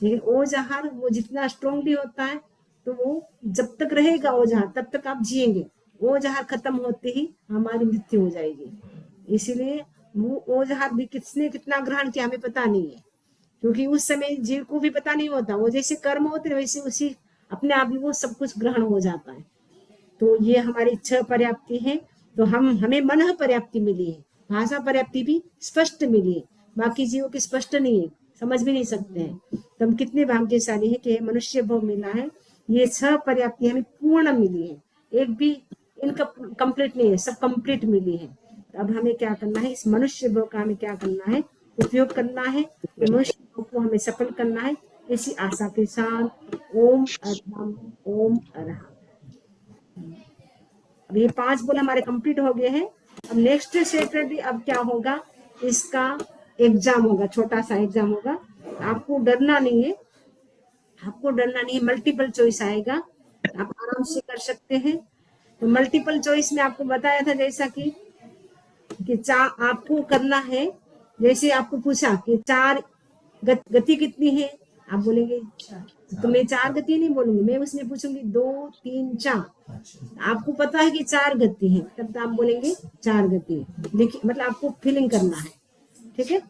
लेकिन ओज आहार वो जितना स्ट्रांगली होता है, तो वो जब तक रहेगा ओज आहार तब तक आप जिएंगे। ओज आहार खत्म होते ही हमारी मृत्यु हो जाएगी। इसीलिए वो ओज आहार भी किसने कितना ग्रहण किया हमें पता नहीं है, क्योंकि उस समय जीव को भी पता नहीं होता। वो जैसे कर्म होते वैसे उसी अपने आप ही वो सब कुछ ग्रहण हो जाता है। तो ये हमारी 6 पर्याप्ति है। तो हमें मन पर्याप्ति मिली है, भाषा पर्याप्ति भी स्पष्ट मिली है, बाकी जीवों की स्पष्ट नहीं है, समझ भी नहीं सकते हैं। तो हम कितने भाग्यशाली है कि मनुष्य भव मिला है। ये 6 पर्याप्ति हमें पूर्ण मिली है, एक भी इनका कंप्लीट नहीं है, सब कंप्लीट मिली है। अब हमें क्या करना है, इस मनुष्य भव का हमें क्या करना है, उपयोग करना है, मनुष्य भव को हमें सफल करना है। इसी आशा के साथ ओम अरहम ओम अरहम। अब ये 5 बोल हमारे कंप्लीट हो गए हैं। अब नेक्स्ट सैटरडे अब क्या होगा, इसका एग्जाम होगा, छोटा सा एग्जाम होगा। आपको डरना नहीं है, आपको डरना नहीं है, मल्टीपल चॉइस आएगा, आप आराम से कर सकते हैं। तो मल्टीपल चॉइस में आपको बताया था जैसा कि आपको करना है, जैसे आपको पूछा कि 4 गति कितनी है, आप बोलेंगे तो मैं 4 गति नहीं बोलूंगी, मैं उसमें पूछूंगी 2 3 4। आपको पता है कि 4 गति है, तब तो आप बोलेंगे 4 गति। देखिए मतलब आपको फीलिंग करना है, ठीक है।